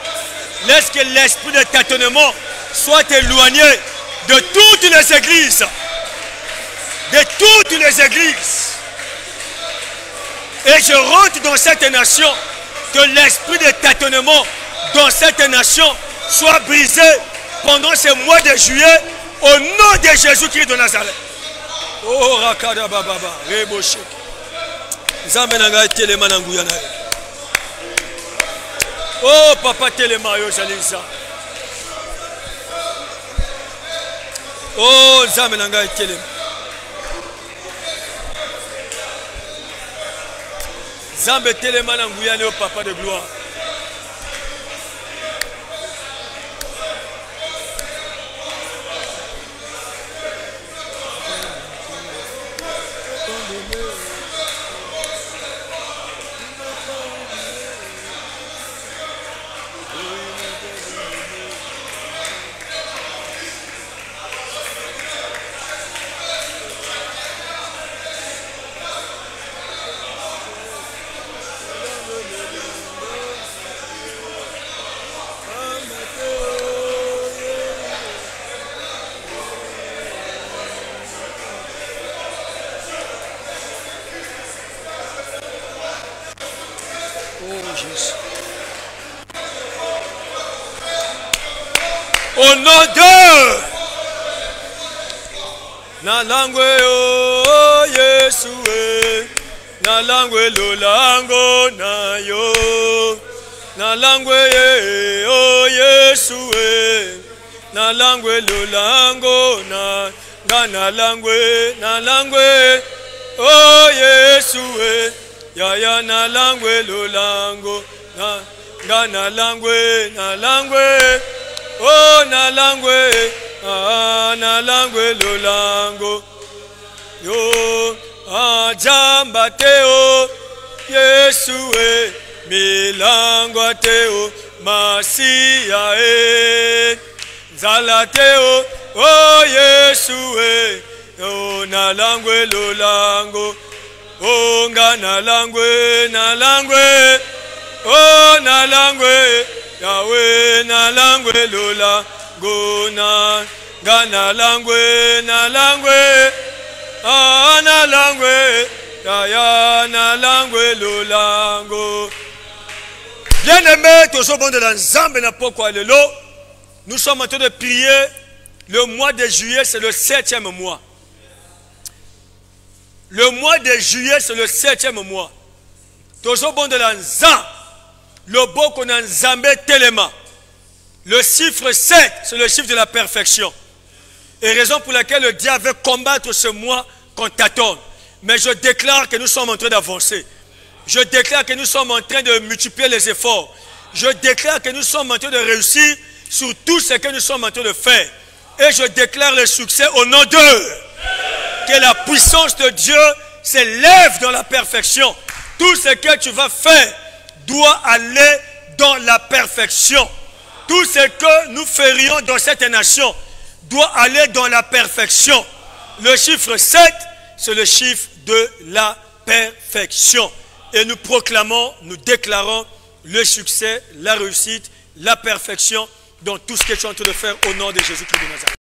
laisse que l'esprit de tâtonnement soit éloigné de toutes les églises. De toutes les églises. Et je rentre dans cette nation, que l'esprit de tâtonnement dans cette nation soit brisé pendant ce mois de juillet au nom de Jésus-Christ de Nazareth. Oh Rakada Baba, Reboshek. Zamenanga telema nanguyana. Oh papa telema yo jaliza. Oh zamenanga telema. Zambe telema nanguyana yo papa de gloire. Au nom de Nalangwe oh Yesu Nalangwe lolango na yo Nalangwe oh Yesu Nalangwe lolango na Nalangwe oh Yesu ya nalangwe lolango na nalangwe oh nalangwe nalangwe lolango yo ajamba teo Yesu milango teo masia nzala teo oh Yesu oh nalangwe lolango oh nalangwe oh nalangwe Yahweh nalangwe lola gona nalangwe nalangwe ya nalangwe lolango. Bien-aimés, tous au bon de l'ensemble na pokwa lelo, nous sommes en train de prier. Le mois de juillet, c'est le 7e mois. Le mois de juillet, c'est le 7e mois. Tous au bon de l'ensemble. Le boko na nzambe telema. Le chiffre 7, c'est le chiffre de la perfection. Et raison pour laquelle le diable veut combattre ce mois qu'on tâtonne. Mais je déclare que nous sommes en train d'avancer. Je déclare que nous sommes en train de multiplier les efforts. Je déclare que nous sommes en train de réussir sur tout ce que nous sommes en train de faire. Et je déclare le succès au nom d'eux. Que la puissance de Dieu s'élève dans la perfection. Tout ce que tu vas faire doit aller dans la perfection. Tout ce que nous ferions dans cette nation doit aller dans la perfection. Le chiffre 7, c'est le chiffre de la perfection. Et nous proclamons, nous déclarons le succès, la réussite, la perfection dans tout ce que tu es en train de faire au nom de Jésus-Christ de Nazareth.